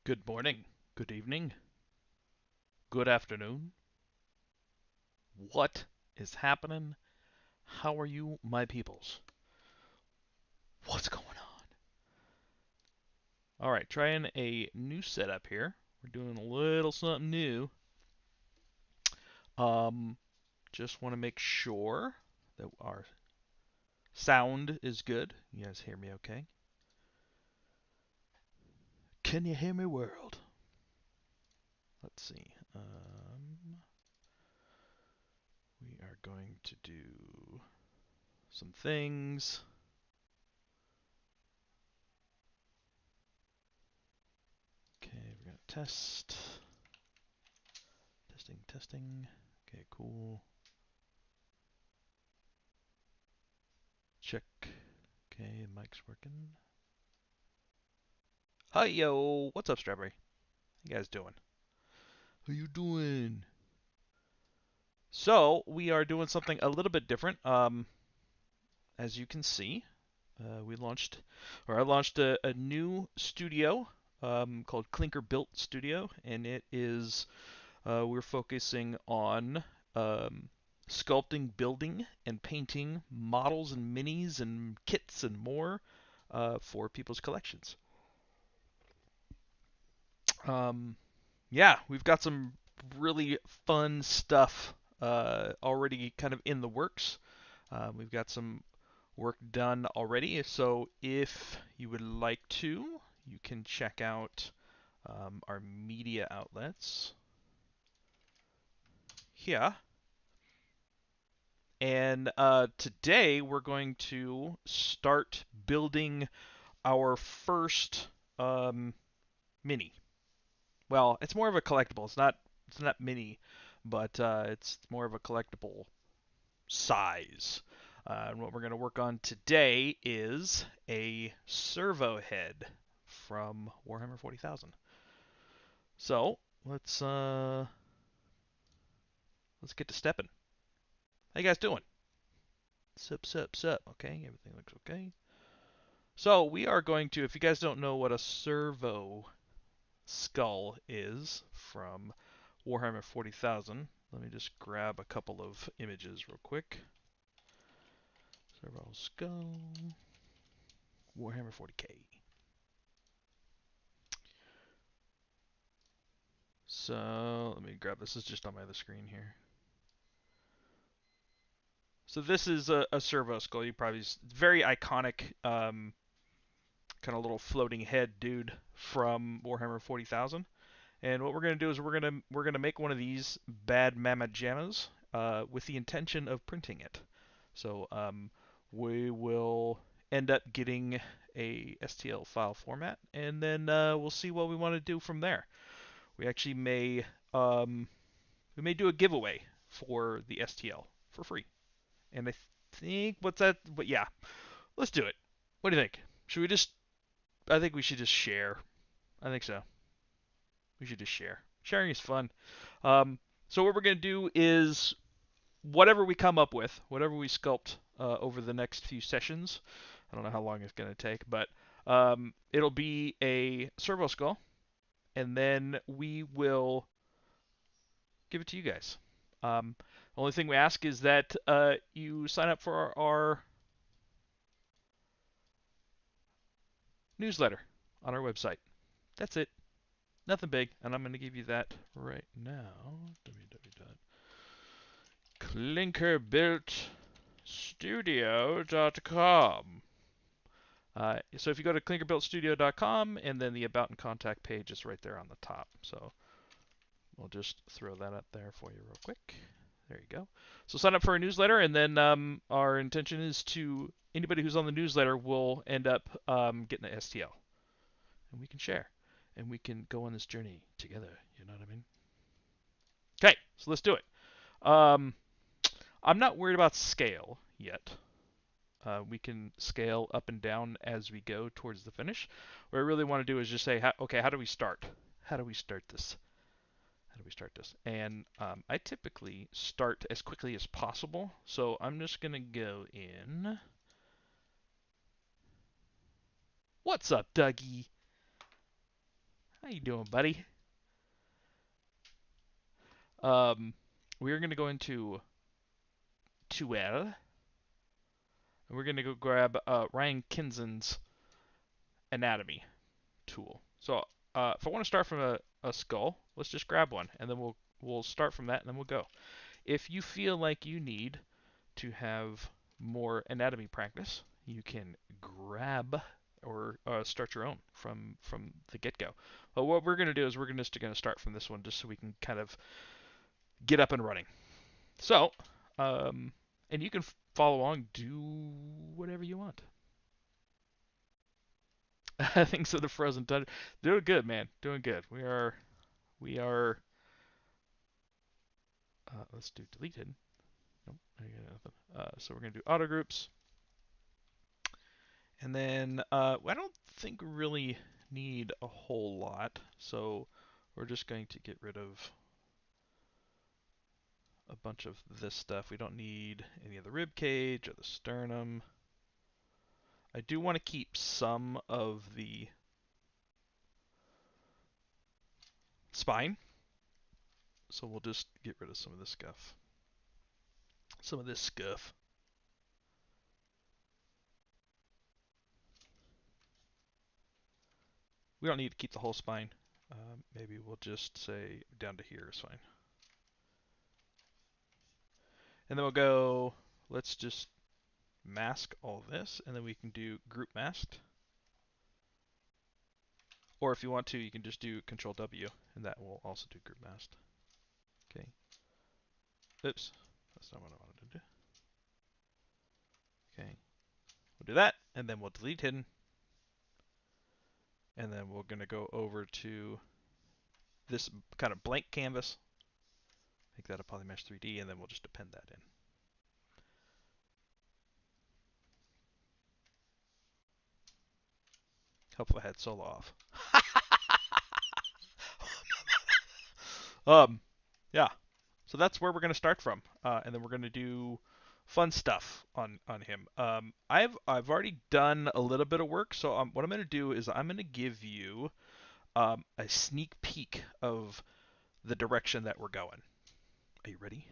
Good morning, good evening, good afternoon. What is happening? How are you, my peoples? What's going on? All right, trying a new setup here. We're doing a little something new. Um, just want to make sure that our sound is good. You guys hear me okay? Can you hear me, world? Let's see. We are going to do some things. Okay, we're gonna test. Testing. Okay, cool. Check. Okay, mic's working. Hi, yo. What's up, Strawberry? How you guys doing? How you doing? So, we are doing something a little bit different. As you can see, I launched a new studio called Clinker Built Studio, and it is we're focusing on sculpting, building, and painting models and minis and kits and more for people's collections. Yeah, we've got some really fun stuff already kind of in the works. We've got some work done already, so if you would like to, you can check out our media outlets here. And today we're going to start building our first mini. Well, it's more of a collectible. It's not mini, but it's more of a collectible size. And what we're going to work on today is a servo head from Warhammer 40,000. So let's get to stepping. How you guys doing? Sup. Okay, everything looks okay. So we are going to, if you guys don't know what a servo skull is from Warhammer 40,000, let me just grab a couple of images real quick. Servo skull, Warhammer 40k. So let me grab this. Is just on my other screen here. So this is a servo skull. You probably very iconic, kind of little floating head dude from Warhammer 40,000. And what we're gonna do is we're gonna make one of these bad mamma jammas with the intention of printing it. So we will end up getting a STL file format, and then we'll see what we want to do from there. We actually may do a giveaway for the STL for free. And I think what's that? But yeah, let's do it. What do you think? Should we just? I think we should just share. I think so. We should just share. Sharing is fun. So what we're gonna do is whatever we come up with, whatever we sculpt over the next few sessions. I don't know how long it's gonna take, but it'll be a servo skull, and then we will give it to you guys. The only thing we ask is that you sign up for our newsletter on our website. That's it. Nothing big, and I'm going to give you that right now. www.clinkerbuiltstudio.com. So if you go to clinkerbuiltstudio.com, and then the About and Contact page is right there on the top. So we'll just throw that up there for you real quick. There you go. So sign up for our newsletter, and then our intention is to anybody who's on the newsletter will end up getting the STL, and we can share, and we can go on this journey together. You know what I mean? Okay, so let's do it. I'm not worried about scale yet. We can scale up and down as we go towards the finish. What I really want to do is just say, okay, how do we start? How do we start this? And I typically start as quickly as possible. So I'm just going to go in. What's up, Dougie? How you doing, buddy? We're gonna go into Tool, and we're gonna go grab Ryan Kinzen's anatomy tool. So if I want to start from a skull, let's just grab one, and then we'll start from that, and then we'll go. If you feel like you need to have more anatomy practice, you can grab or start your own from the get-go. But what we're going to do is we're just going to start from this one just so we can kind of get up and running. So, and you can follow along, do whatever you want. Thanks to the frozen thunder. Doing good, man. Doing good. We are. Let's do deleted. Nope, I got nothing. So we're gonna do auto groups, and then I don't think we really need a whole lot. So we're just going to get rid of a bunch of this stuff. We don't need any of the rib cage or the sternum. I do want to keep some of the spine, so we'll just get rid of some of this stuff. Some of this stuff. We don't need to keep the whole spine. Maybe we'll just say down to here is fine. And then we'll go, let's just mask all this, and then we can do group masked. Or if you want to, you can just do Control W, and that will also do group masked. Okay. Oops, that's not what I wanted to do. Okay, we'll do that, and then we'll delete hidden. And then we're going to go over to this kind of blank canvas, make that a Polymesh 3D, and then we'll just append that in. Hopefully I had solo off. Yeah. So that's where we're going to start from, and then we're going to do fun stuff on him. I've already done a little bit of work, so what I'm going to do is I'm going to give you a sneak peek of the direction that we're going. Are you ready?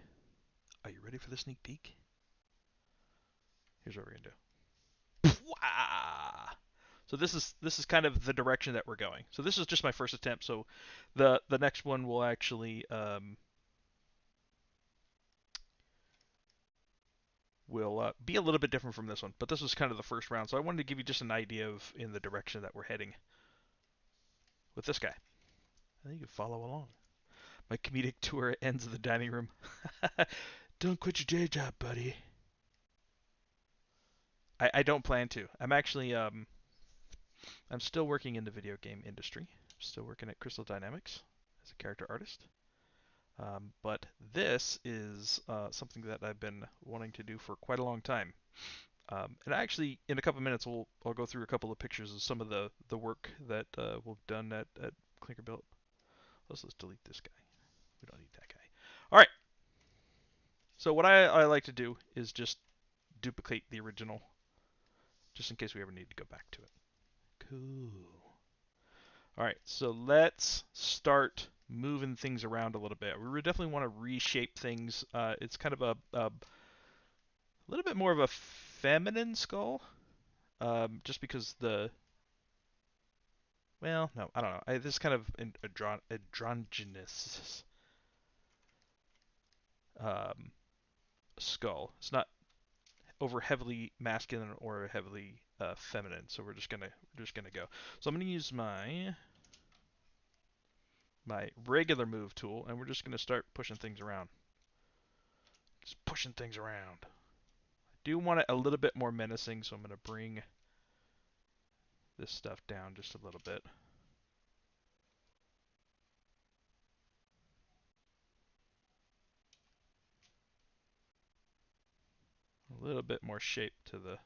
Are you ready for the sneak peek? Here's what we're going to do. So this is kind of the direction that we're going. So this is just my first attempt. So the next one will actually will be a little bit different from this one, but this was kind of the first round. So I wanted to give you just an idea of in the direction that we're heading with this guy. I think you can follow along. My comedic tour ends in the dining room. Don't quit your day job, buddy. I don't plan to. I'm actually I'm still working in the video game industry. I'm still working at Crystal Dynamics as a character artist. But this is something that I've been wanting to do for quite a long time. And actually, in a couple of minutes, I'll go through a couple of pictures of some of the work that we've done at Clinker Built. Let's delete this guy. We don't need that guy. All right. So what I like to do is just duplicate the original, just in case we ever need to go back to it. Cool. All right. So let's start moving things around a little bit. We definitely want to reshape things. It's kind of a little bit more of a feminine skull, just because well, no, I don't know. This is kind of an androgynous skull. It's not over heavily masculine or heavily feminine. So we're just gonna go. So I'm gonna use my regular move tool, and we're just gonna start pushing things around. Just pushing things around. I do want it a little bit more menacing, so I'm gonna bring this stuff down just a little bit. A little bit more shape to the...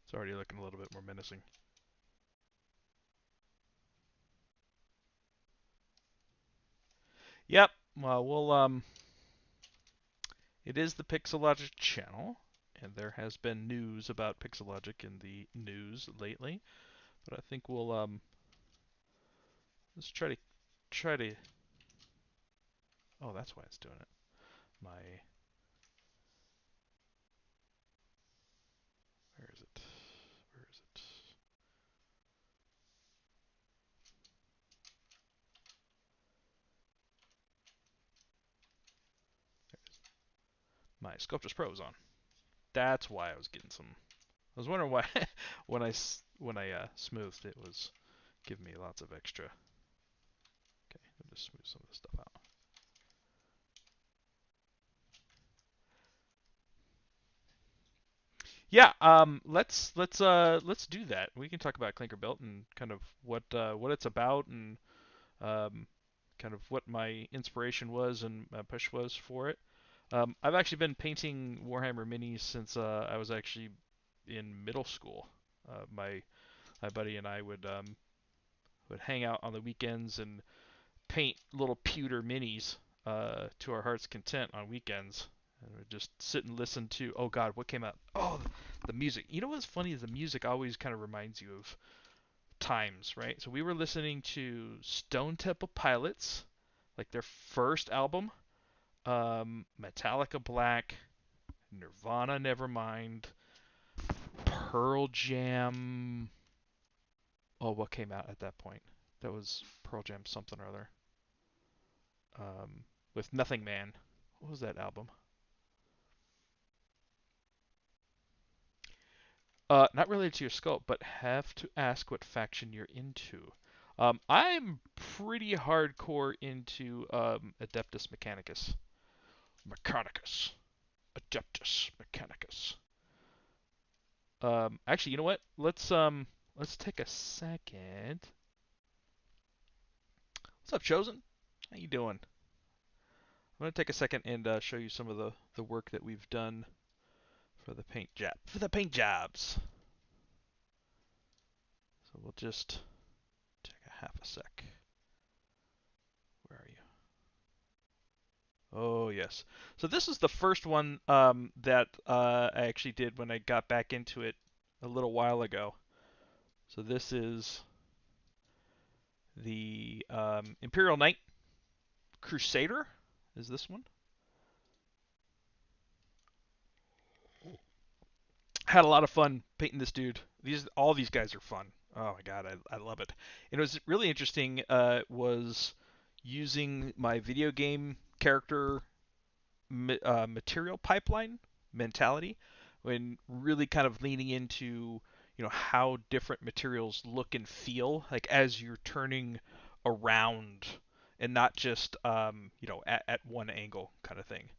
It's already looking a little bit more menacing. Yep. Well, it is the Pixologic channel, And there has been news about Pixologic in the news lately, but I think we'll let's try to. Oh, that's why it's doing it. My where is it? Where is it? There it is. My Sculptris Pro is on. That's why I was getting some. I was wondering why when I smoothed it was giving me lots of extra. Okay, I'll just smooth some of the stuff out. Yeah, let's do that. We can talk about Clinker Built and kind of what it's about and um, kind of what my inspiration was and my push was for it. I've actually been painting Warhammer minis since I was actually in middle school. My buddy and I would hang out on the weekends and paint little pewter minis to our heart's content on weekends. And we'd just sit and listen to, oh God, what came out? Oh, the music. You know what's funny is the music always kind of reminds you of times, right? So we were listening to Stone Temple Pilots, like their first album, Metallica Black, Nirvana Nevermind, Pearl Jam. Oh, what came out at that point? That was Pearl Jam something or other. With Nothing Man. What was that album? Not related to your sculpt, but have to ask what faction you're into. I'm pretty hardcore into Adeptus Mechanicus. Mechanicus. Adeptus Mechanicus. Actually, you know what? Let's take a second. What's up, Chosen? How you doing? I'm gonna take a second and show you some of the work that we've done for the paint jobs. So we'll just take a half a sec. Where are you? Oh yes. So this is the first one that I actually did when I got back into it a little while ago. So this is the Imperial Knight Crusader. Is this one? Had a lot of fun painting this dude. All these guys are fun. Oh my god, I love it. And it was really interesting. Was using my video game character material pipeline mentality when really kind of leaning into how different materials look and feel like as you're turning around and not just at one angle kind of thing.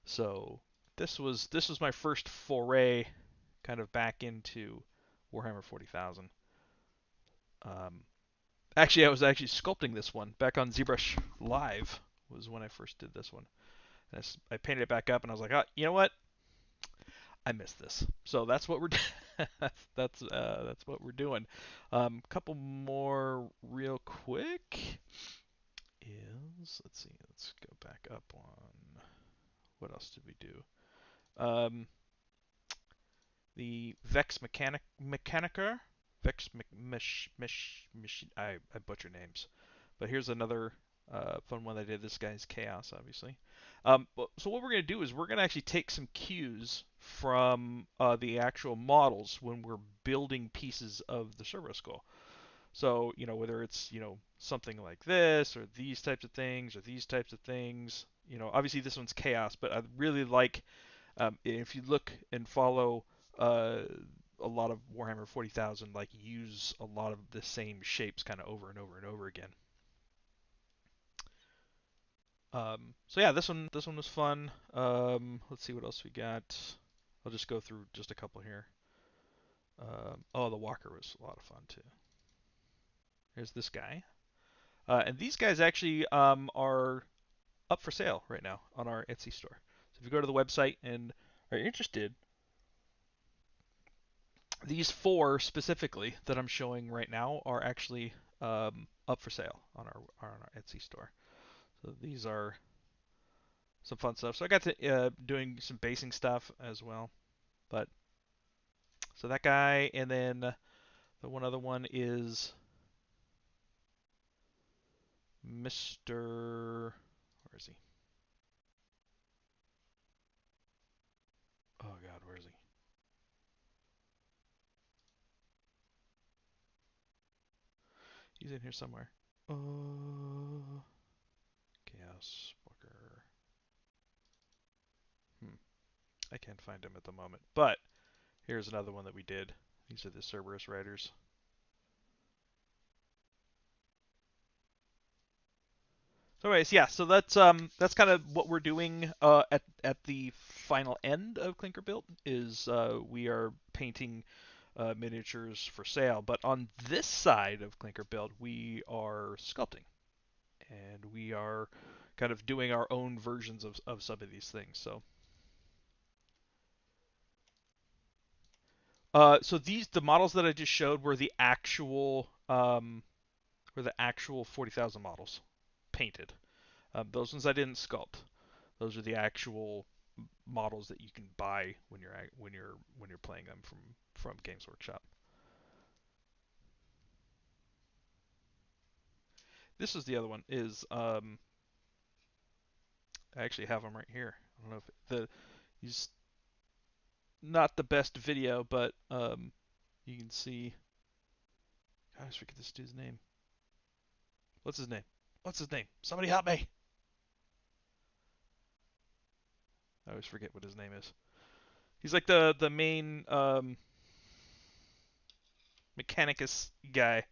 So this was my first foray kind of back into Warhammer 40,000. Um, Actually, I was actually sculpting this one back on ZBrush Live was when I first did this one. And I painted it back up, and I was like, oh, you know what? I missed this. So that's what we're that's what we're doing. Couple more real quick is let's see, let's go back up on what else did we do? The Mechanica, Vex I butcher names, but here's another fun one I did. This guy's Chaos, obviously. So what we're going to do is we're going to actually take some cues from the actual models when we're building pieces of the servo skull. So, whether it's, something like this or these types of things or these types of things, obviously this one's Chaos, but I really like if you look and follow uh, a lot of Warhammer 40,000, like use a lot of the same shapes kind of over and over and over again. So yeah, this one was fun. Let's see what else we got. I'll just go through just a couple here. Oh, the Walker was a lot of fun too. Here's this guy, and these guys actually are up for sale right now on our Etsy store. So if you go to the website and are interested, these four specifically that I'm showing right now are actually up for sale on our Etsy store. So these are some fun stuff. So I got to doing some basing stuff as well. But so that guy, and then the one other one is Mr. Where is he? Oh God, where is he? He's in here somewhere. Chaos Walker. I can't find him at the moment. But here's another one that we did. These are the Cerberus Riders. So anyways, yeah, so that's kind of what we're doing at the final end of Clinker Built is we are painting miniatures for sale. But on this side of Clinker Built, we are sculpting, and we are kind of doing our own versions of some of these things. So the models that I just showed were the actual 40,000 models painted. Those ones I didn't sculpt. Those are the actual models that you can buy when you're playing them from Games Workshop. This is the other one. Is I actually have them right here. I don't know if he's not the best video, but you can see. I always forget this dude's name. What's his name? What's his name? Somebody help me! I always forget what his name is. He's like the main Mechanicus guy.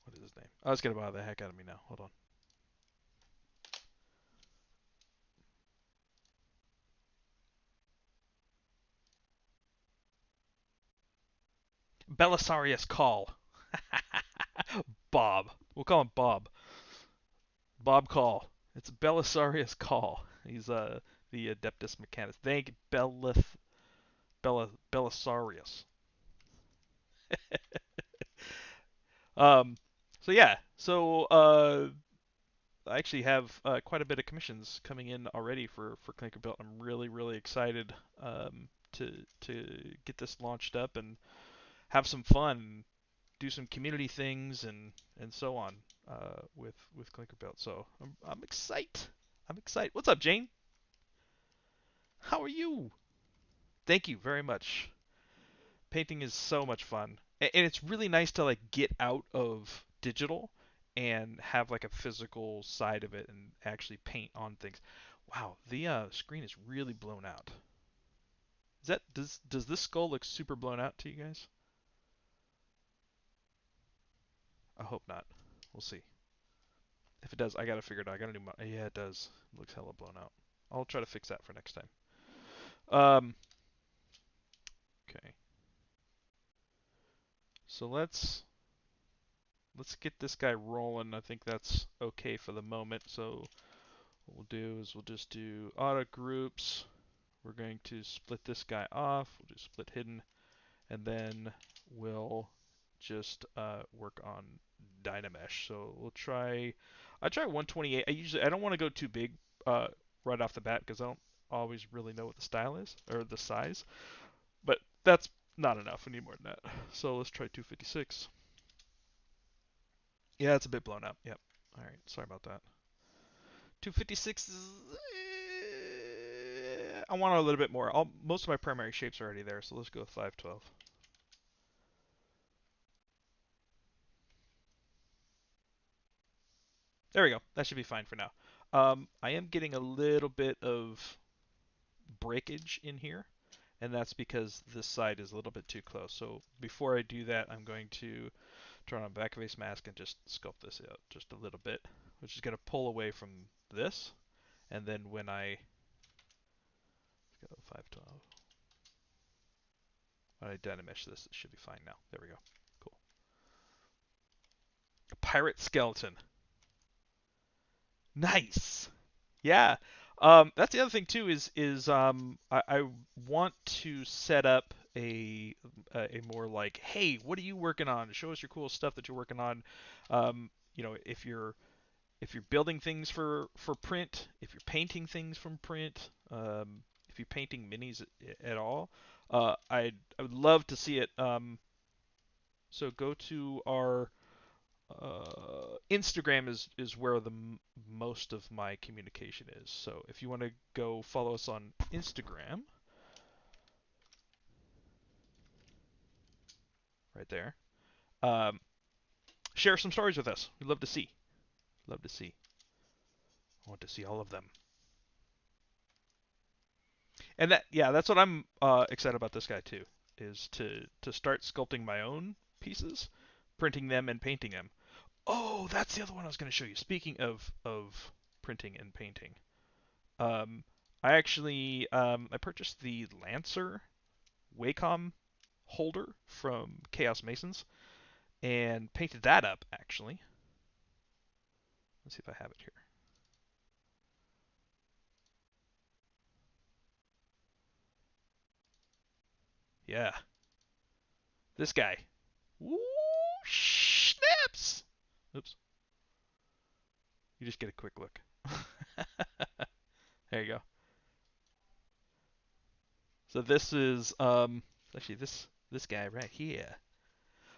What is his name? Oh, it's gonna bother the heck out of me now. Hold on. Belisarius Call. Bob. We'll call him Bob. Bob Call. It's Belisarius Call. He's the Adeptus Mechanicus. Thank Belisarius. um, so yeah. So I actually have quite a bit of commissions coming in already for Clinker Built. I'm really excited to get this launched up and have some fun, do some community things and so on with Clinker Built. So I'm excited. I'm excited. What's up, Jane? How are you? Thank you very much. Painting is so much fun, and it's really nice to like get out of digital and have like a physical side of it and actually paint on things. Wow, the screen is really blown out. Does this skull look super blown out to you guys? I hope not. We'll see. If it does, I gotta figure it out. I gotta do my. Yeah, it does. It looks hella blown out. I'll try to fix that for next time. Okay. So let's get this guy rolling. I think that's okay for the moment. So what we'll do is we'll just do auto groups. We're going to split this guy off. We'll do split hidden, and then we'll just work on Dynamesh. So I try 128. I don't want to go too big right off the bat because I don't always really know what the style is or the size. But that's not enough. We need more than that. So let's try 256. Yeah, it's a bit blown up. Yep. All right. Sorry about that. 256 is. I want a little bit more. Most of my primary shapes are already there, so let's go with 512. There we go. That should be fine for now. I am getting a little bit of breakage in here, and that's because this side is a little bit too close. So before I do that, I'm going to turn on back face mask and just sculpt this out just a little bit, which is going to pull away from this. And then when I let's go 512, when I Dynamesh this, it should be fine now. There we go. Cool. A pirate skeleton. Nice. Yeah. That's the other thing too I want to set up a more like, hey, what are you working on? Show us your cool stuff that you're working on. If you're if you're building things for print, if you're painting things from print, if you're painting minis at all, I would love to see it. So go to our Instagram is where the most of my communication is. So if you want to go follow us on Instagram, right there, um, share some stories with us. We'd love to see. Love to see. I want to see all of them. And that's what I'm excited about this guy too, is to start sculpting my own pieces, printing them and painting them. Oh, that's the other one I was going to show you. Speaking of printing and painting, um, I actually I purchased the Lancer Wacom holder from Chaos Masons and painted that up actually. Let's see if I have it here. Yeah, this guy. Woo, snaps! Oops. You just get a quick look. There you go. So this is actually this guy right here.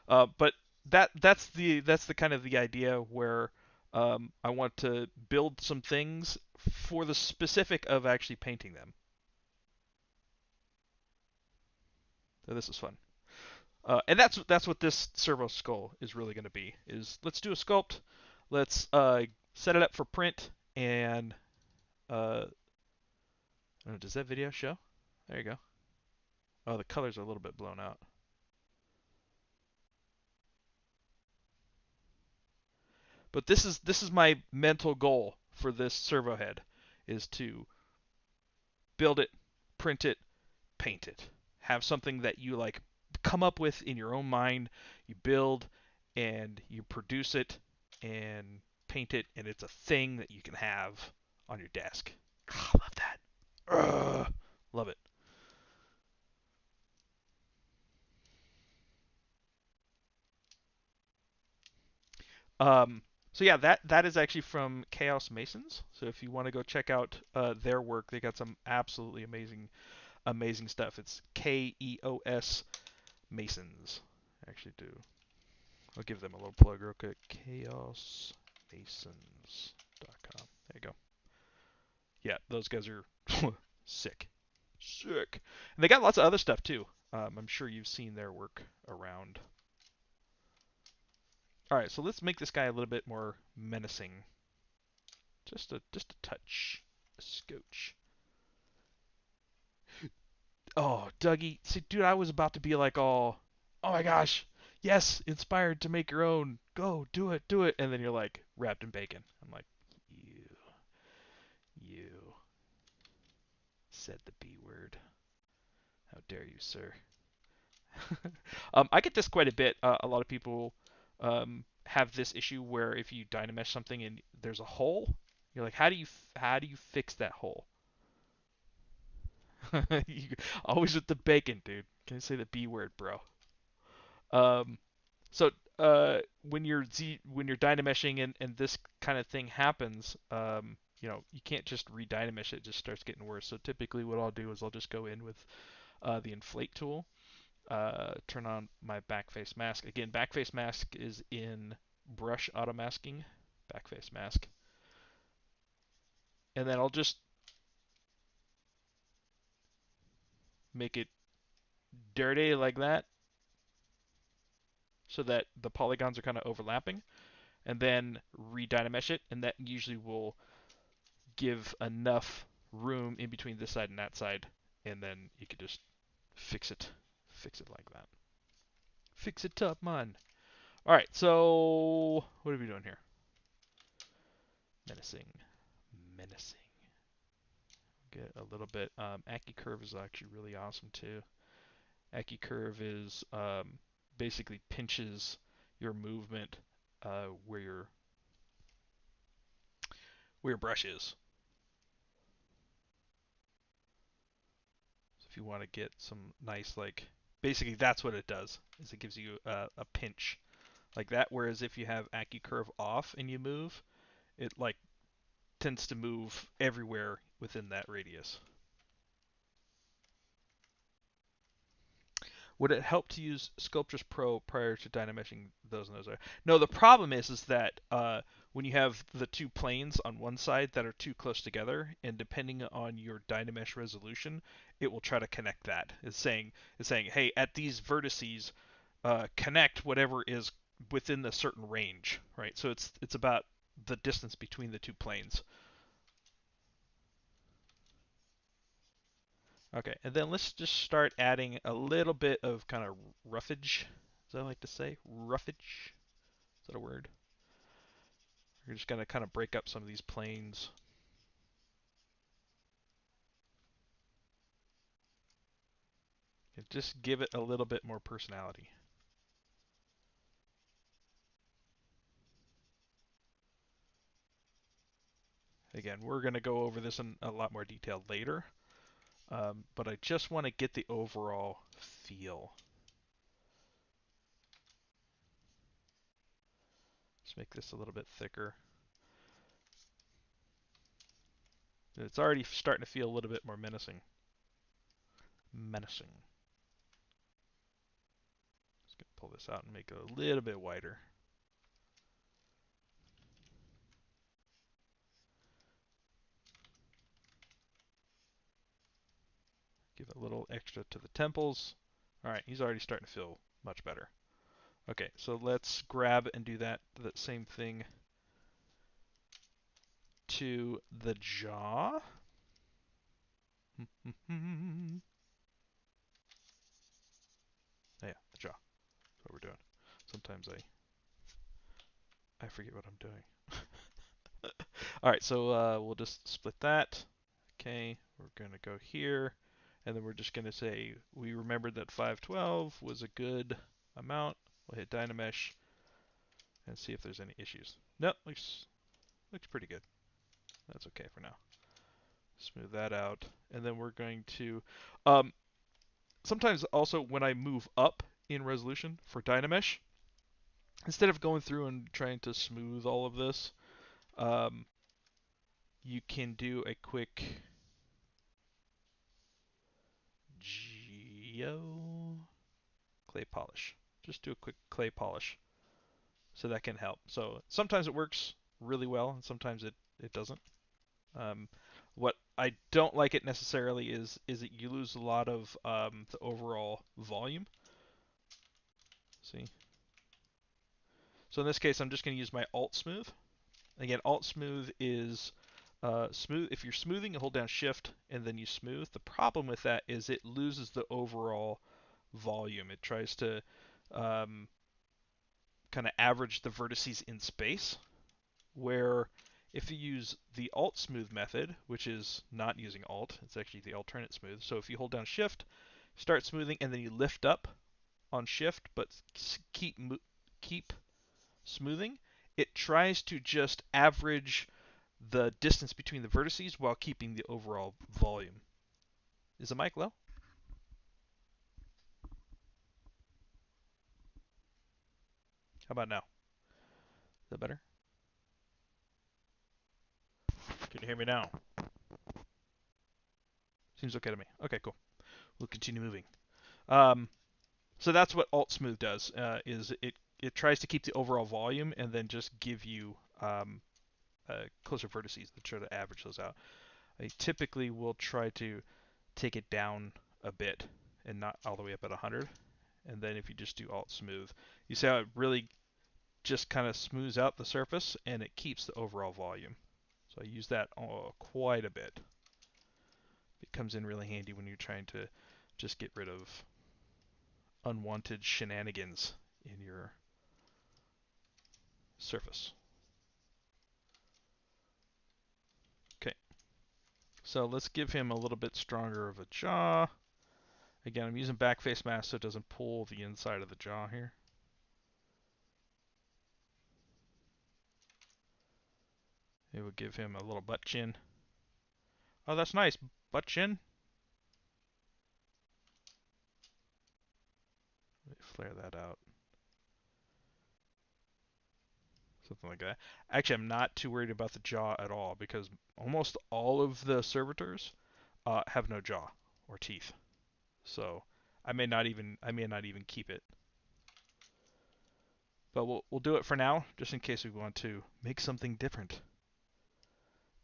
But that's the kind of the idea where I want to build some things for the specific of actually painting them. So this is fun. And that's what this servo skull is really going to be. Is let's do a sculpt, let's set it up for print, and I don't know, does that video show? There you go. Oh, the colors are a little bit blown out. But this is my mental goal for this servo head, is to build it, print it, paint it. Have something that you like come up with in your own mind, you build and you produce it and paint it, and it's a thing that you can have on your desk. Oh, I love that. Love it. Um, so yeah, that is actually from Chaos Masons. So if you want to go check out their work, they got some absolutely amazing stuff. It's KEOS Masons. I actually do. I'll give them a little plug real quick. ChaosMasons.com. There you go. Yeah, those guys are sick. Sick. And they got lots of other stuff too. I'm sure you've seen their work around. All right, so let's make this guy a little bit more menacing. Just a touch, a scotch. Oh, Dougie, see, dude, I was about to be like, all, oh my gosh, yes, inspired to make your own. Go, do it, and then you're like wrapped in bacon. I'm like, you said the B word. How dare you, sir? I get this quite a bit. A lot of people have this issue where if you Dynamesh something and there's a hole, you're like, how do you fix that hole? Always with the bacon, dude. Can I say the B word, bro? Um, so when you're Dynameshing and this kind of thing happens, you can't just re-Dynamesh it. It just starts getting worse. So typically, what I'll do is I'll just go in with the inflate tool, turn on my backface mask. Again, backface mask is in brush auto masking, backface mask, and then I'll just make it dirty like that, so that the polygons are kind of overlapping, and then re-Dynamesh it, and that usually will give enough room in between this side and that side, and then you could just fix it, like that. Fix it up, man. All right, so what are we doing here? Menacing, menacing. Get a little bit. AccuCurve is actually really awesome too. AccuCurve is basically pinches your movement where your brush is. So if you want to get some nice basically that's what it does. Is it gives you a pinch like that. Whereas if you have AccuCurve off and you move, it like tends to move everywhere within that radius. Would it help to use Sculptris Pro prior to Dynameshing those and those? No, the problem is that when you have the two planes on one side that are too close together, and depending on your Dynamesh resolution, it will try to connect that. It's saying, hey, at these vertices, connect whatever is within the certain range, right? So it's about the distance between the two planes. Okay, and then let's just start adding a little bit of kind of roughage, as I like to say. Roughage? Is that a word? We're just going to kind of break up some of these planes. And just give it a little bit more personality. Again, we're going to go over this in a lot more detail later, but I just want to get the overall feel. Let's make this a little bit thicker. It's already starting to feel a little bit more menacing. Menacing. Just going to pull this out and make it a little bit wider. Give it a little extra to the temples. All right, he's already starting to feel much better. Okay, so let's grab and do that same thing to the jaw. Yeah, the jaw. That's what we're doing. Sometimes I forget what I'm doing. All right, so we'll just split that. Okay, we're going to go here, and then we're just going to say we remembered that 512 was a good amount. We'll hit Dynamesh and see if there's any issues. Nope, looks pretty good. That's okay for now. Smooth that out, and then we're going to sometimes also when I move up in resolution for Dynamesh, instead of going through and trying to smooth all of this, you can do a quick geo clay polish. Just do a quick clay polish. So that can help. So sometimes it works really well, and sometimes it doesn't. What I don't like it necessarily is that you lose a lot of the overall volume. See? So in this case, I'm just going to use my Alt Smooth. Again, Alt Smooth is smooth. If you're smoothing, you hold down Shift and then you smooth. The problem with that is it loses the overall volume. It tries to kind of average the vertices in space, where if you use the Alt Smooth method, which is not using Alt, it's actually the alternate smooth. So if you hold down Shift, start smoothing, and then you lift up on Shift, but keep smoothing, it tries to just average the distance between the vertices while keeping the overall volume. Is the mic low? How about now? Is that better? Can you hear me now? Seems okay to me. Okay, cool. We'll continue moving. So that's what Alt Smooth does. Is it tries to keep the overall volume and then just give you closer vertices to try to average those out. I typically will try to take it down a bit and not all the way up at 100. And then if you just do Alt Smooth, you see how it really just kind of smooths out the surface and it keeps the overall volume. So I use that quite a bit. It comes in really handy when you're trying to just get rid of unwanted shenanigans in your surface. Okay, so let's give him a little bit stronger of a jaw. Again, I'm using backface mask so it doesn't pull the inside of the jaw here. It would give him a little butt chin. Oh, that's nice. Butt chin. Let me flare that out. something like that. Actually, I'm not too worried about the jaw at all because almost all of the servitors have no jaw or teeth. So I may not even keep it. But we'll do it for now, just in case we want to make something different.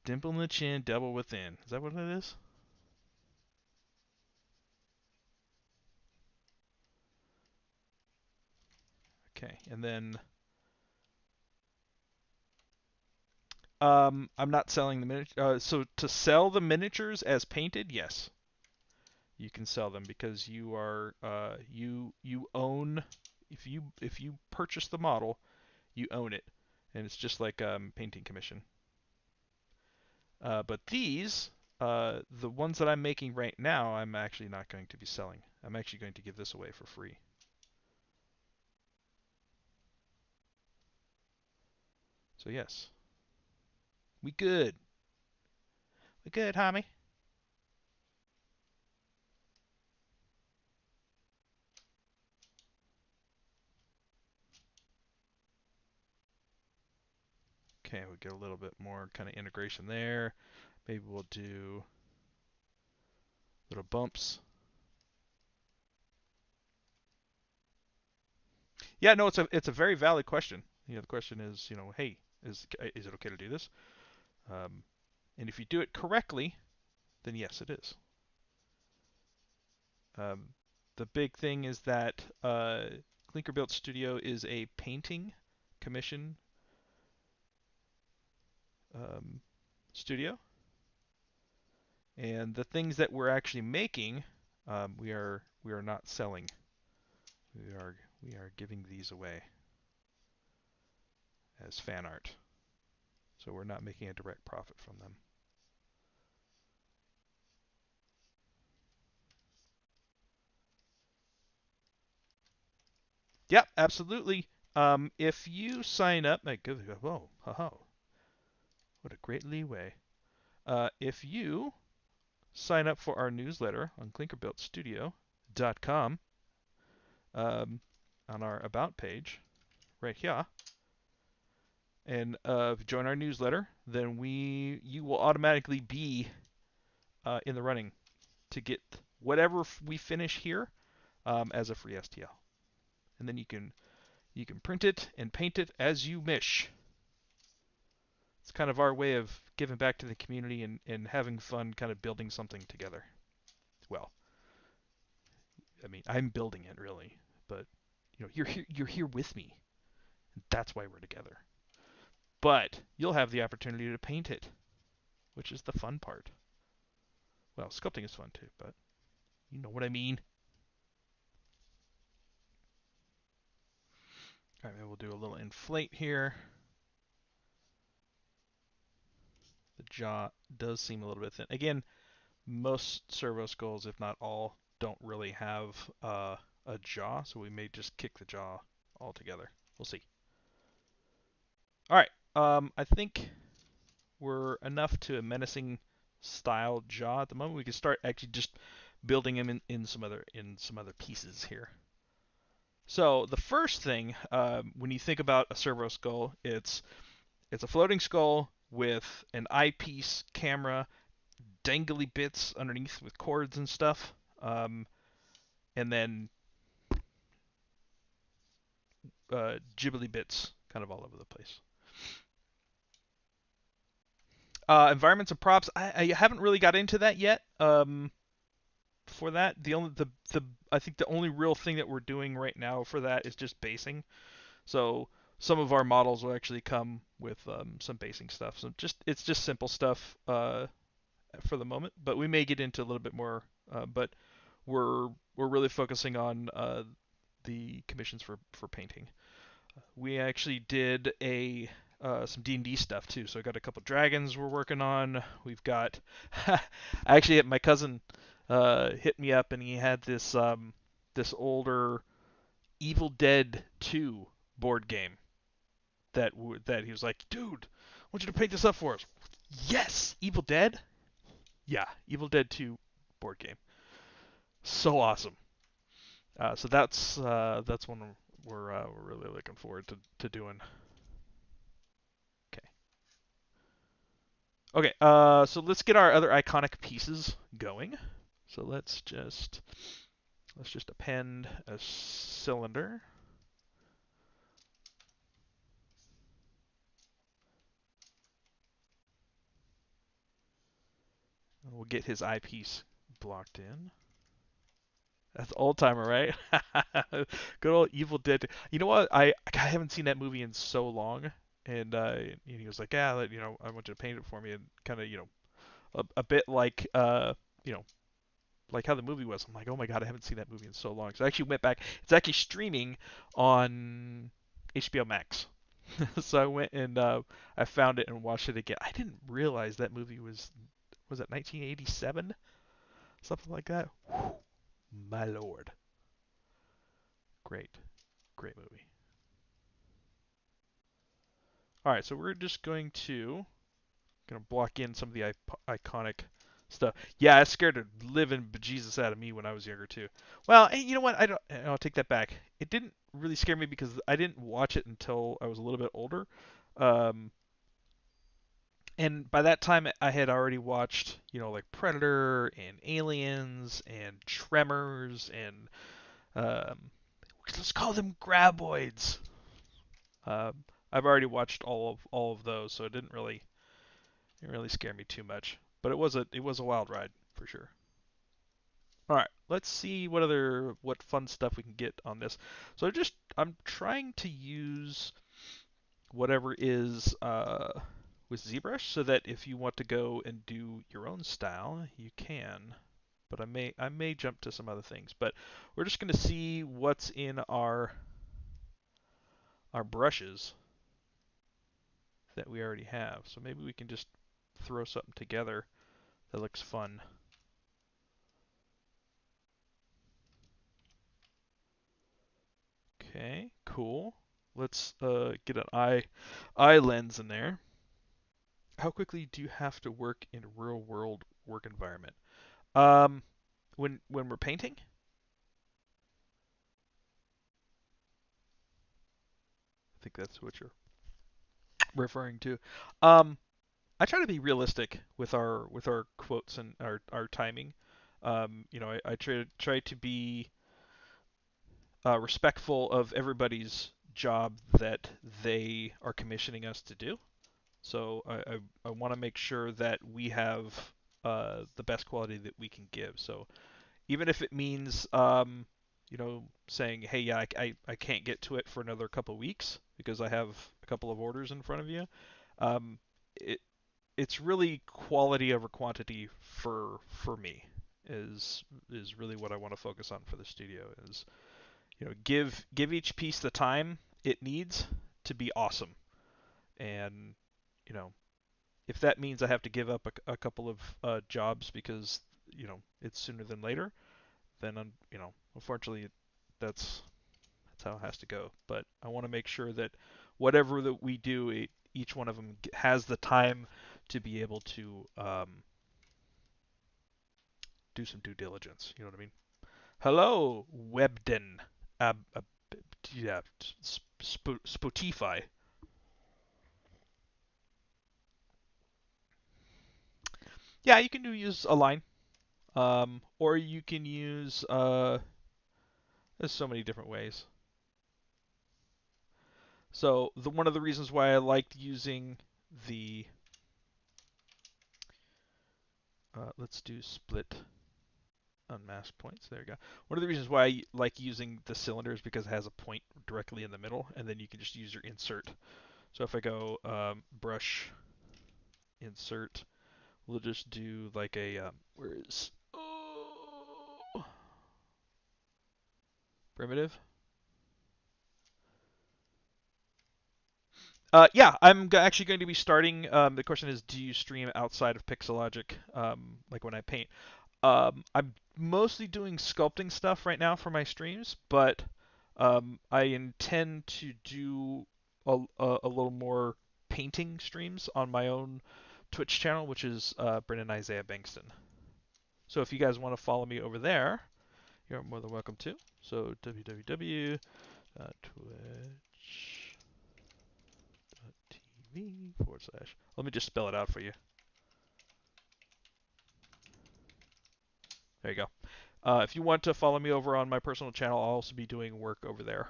Dimple in the chin, double within. Is that what it is? Okay, and then I'm not selling the miniature. So to sell the miniatures as painted, yes, you can sell them because you are you own if you purchase the model, you own it, and it's just like painting commission. But these, the ones that I'm making right now, I'm actually not going to be selling. I'm actually going to give this away for free. So yes, we good. We good, homie. Okay, we'll get a little bit more kind of integration there. Maybe we'll do little bumps. Yeah, no, it's a very valid question. You know, the question is, you know, hey, is it okay to do this? Um, and if you do it correctly, then yes, it is. Um, the big thing is that Clinker Built Studio is a painting commission um, studio, and the things that we're actually making, we are not selling. We are giving these away as fan art, so we're not making a direct profit from them. Yep, absolutely. If you sign up, whoa, what a great leeway. If you sign up for our newsletter on clinkerbuiltstudio.com, on our about page right here, and join our newsletter, then you will automatically be in the running to get whatever we finish here as a free STL, and then you can print it and paint it as you wish. It's kind of our way of giving back to the community and having fun, kind of building something together. Well, I mean, I'm building it really, but you know, you're here with me. That's why we're together. But you'll have the opportunity to paint it, which is the fun part. Well, sculpting is fun too, but you know what I mean. All right, maybe we'll do a little inflate here. The jaw does seem a little bit thin. Again, most servo skulls, if not all, don't really have a jaw, so we may just kick the jaw altogether. We'll see. All right, I think we're enough to a menacing style jaw at the moment. We can start actually just building them in some other pieces here. So the first thing, when you think about a servo skull, it's a floating skull with an eyepiece camera, dangly bits underneath with cords and stuff, and then jibbly bits kind of all over the place. Environments and props, I haven't really got into that yet. For that, the I think the only real thing that we're doing right now for that is just basing. So some of our models will actually come with some basing stuff. So it's just simple stuff for the moment, but we may get into a little bit more. But we're really focusing on the commissions for painting. We actually did a some D&D stuff too. So I got a couple dragons we're working on. We've got actually my cousin hit me up and he had this older Evil Dead 2 board game that he was like, dude, I want you to paint this up for us. Yes, Evil Dead. Yeah, Evil Dead 2 board game. So awesome. So that's one we're really looking forward to doing. Okay, so let's get our other iconic pieces going. So let's just append a cylinder. We'll get his eyepiece blocked in. That's old timer, right? Good old Evil Dead. You know what? I haven't seen that movie in so long, and he was like, yeah, I want you to paint it for me, and kind of, a bit like, you know, like how the movie was. I'm like, oh my god, I haven't seen that movie in so long. So I actually went back. It's actually streaming on HBO Max. So I went and I found it and watched it again. I didn't realize that movie was it 1987, something like that. Whew, my lord, great, great movie. All right, so we're just gonna block in some of the iconic stuff. Yeah, it scared the living bejesus out of me when I was younger too. Well, hey, you know what? I'll take that back. It didn't really scare me because I didn't watch it until I was a little bit older. Um, and by that time, I had already watched, like Predator and Aliens and Tremors and um, let's call them graboids. I've already watched all of those, so it didn't really scare me too much. But it was a wild ride for sure. All right, let's see what fun stuff we can get on this. So I'm trying to use whatever is with ZBrush so that if you want to go and do your own style, you can. But I may jump to some other things. But we're just going to see what's in our brushes that we already have. So maybe we can just throw something together that looks fun. Okay, cool. Let's get an eye lens in there. How quickly do you have to work in a real world work environment? Um, when we're painting, I think that's what you're referring to. Um, I try to be realistic with our quotes and our timing. I try to be respectful of everybody's job that they are commissioning us to do. So I want to make sure that we have the best quality that we can give. So even if it means saying, hey, yeah, I can't get to it for another couple of weeks because I have a couple of orders in front of you. Um, it it's really quality over quantity for me is really what I want to focus on for the studio is give each piece the time it needs to be awesome. And you know if that means I have to give up a couple of jobs because it's sooner than later, then unfortunately that's how it has to go. But I want to make sure that whatever that we do, each one of them has the time to be able to do some due diligence. You know what I mean? Hello, Webden. Yeah, Spotify. Yeah, you can use a line, or you can use. There's so many different ways. So one of the reasons why I liked using the let's do split unmasked points. There you go. One of the reasons why I like using the cylinder is because it has a point directly in the middle, and then you can just use your insert. So if I go brush insert, we'll just do like a where is primitive. Yeah, I'm actually going to be starting. The question is, do you stream outside of Pixologic, like when I paint? I'm mostly doing sculpting stuff right now for my streams, but I intend to do a little more painting streams on my own Twitch channel, which is Brendan Isaiah Bankston. So if you guys want to follow me over there, you're more than welcome to. So www.twitch.tv /. Let me just spell it out for you. There you go. If you want to follow me over on my personal channel, I'll also be doing work over there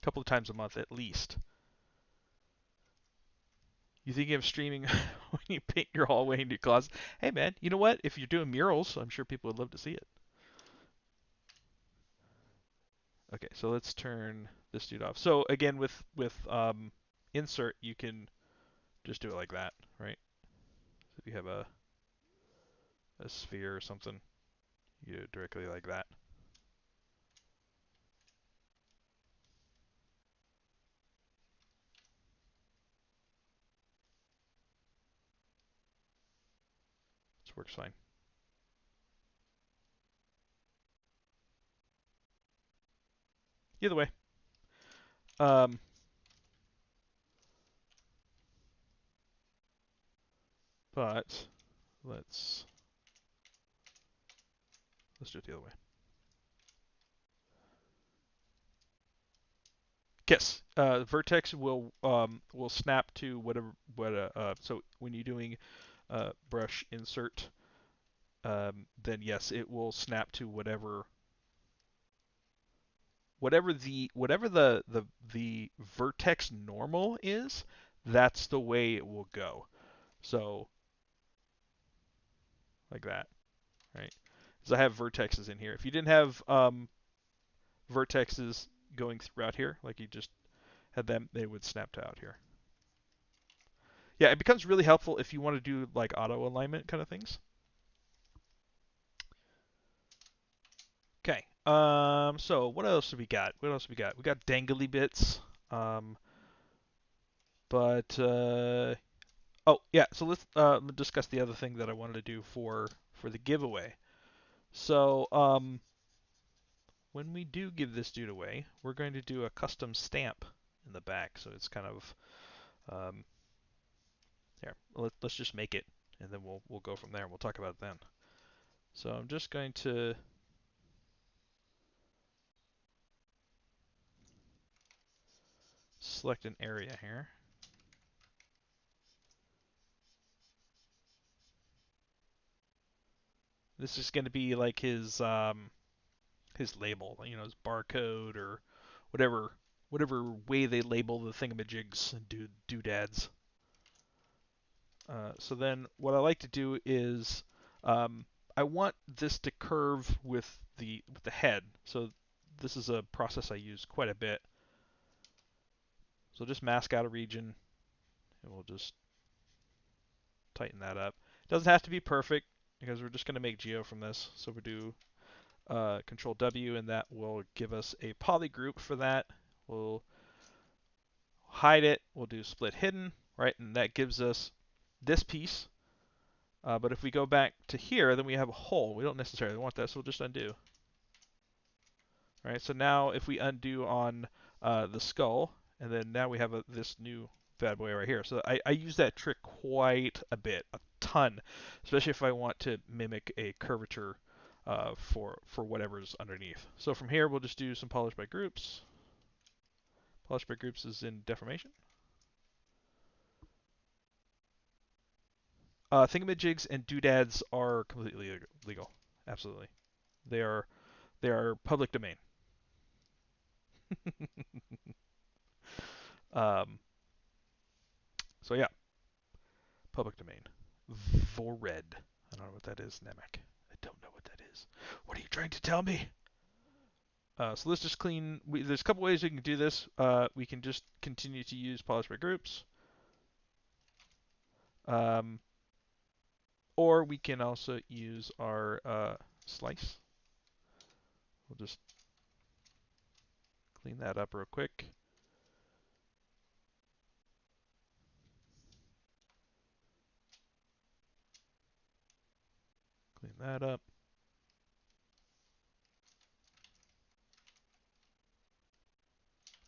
a couple of times a month at least. You thinking of streaming when you paint your hallway in your closet? Hey man, you know what? If you're doing murals, I'm sure people would love to see it. Okay, so let's turn this dude off. So again, with insert, you can just do it like that, right? So if you have a sphere or something, you do it directly like that. This works fine. Either way. Um, but let's do it the other way. Yes, vertex will snap to whatever so when you're doing brush insert, then yes, it will snap to whatever the vertex normal is. That's the way it will go. So like that, right? Because I have vertexes in here. If you didn't have vertexes going throughout here, like you just had them, they would snap to out here. Yeah, it becomes really helpful if you want to do like auto alignment kind of things. Okay. So what else have we got? What else have we got? We got dangly bits. Um, but oh yeah. So let's discuss the other thing that I wanted to do for the giveaway. So when we do give this dude away, we're going to do a custom stamp in the back. So it's kind of here. Let's just make it, and then we'll go from there. We'll talk about it then. So I'm just going to select an area here. This is going to be like his label, you know, his barcode or whatever way they label the thingamajigs and doodads. So then what I like to do is I want this to curve with the head. So this is a process I use quite a bit. So just mask out a region, and we'll just tighten that up. It doesn't have to be perfect because we're just going to make geo from this. So we do Control W, and that will give us a poly group for that. We'll hide it. We'll do split hidden, right? And that gives us this piece. But if we go back to here, then we have a hole. We don't necessarily want that, so we'll just undo. Right. So now if we undo on the skull, and then now we have this new bad boy right here. So I use that trick quite a bit, a ton, especially if I want to mimic a curvature for whatever's underneath. So from here, we'll just do some polish by groups. Polish by groups is in deformation. Thingamajigs and doodads are completely legal. Absolutely, they are public domain. um, so yeah, public domain. Vored. I don't know what that is, Namek. I don't know what that is. What are you trying to tell me? So let's just clean. There's a couple ways we can do this. We can just continue to use polish by groups. Or we can also use our slice. We'll just clean that up real quick. Clean that up.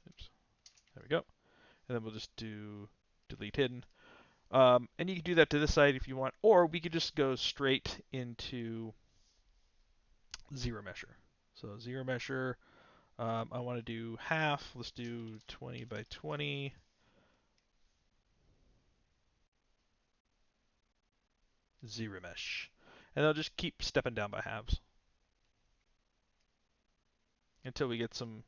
Oops. There we go. And then we'll just do delete hidden. And you can do that to this side if you want, or we could just go straight into ZRemesher. So ZRemesher, I want to do half. Let's do 20 by 20. ZRemesh. and they'll just keep stepping down by halves until we get something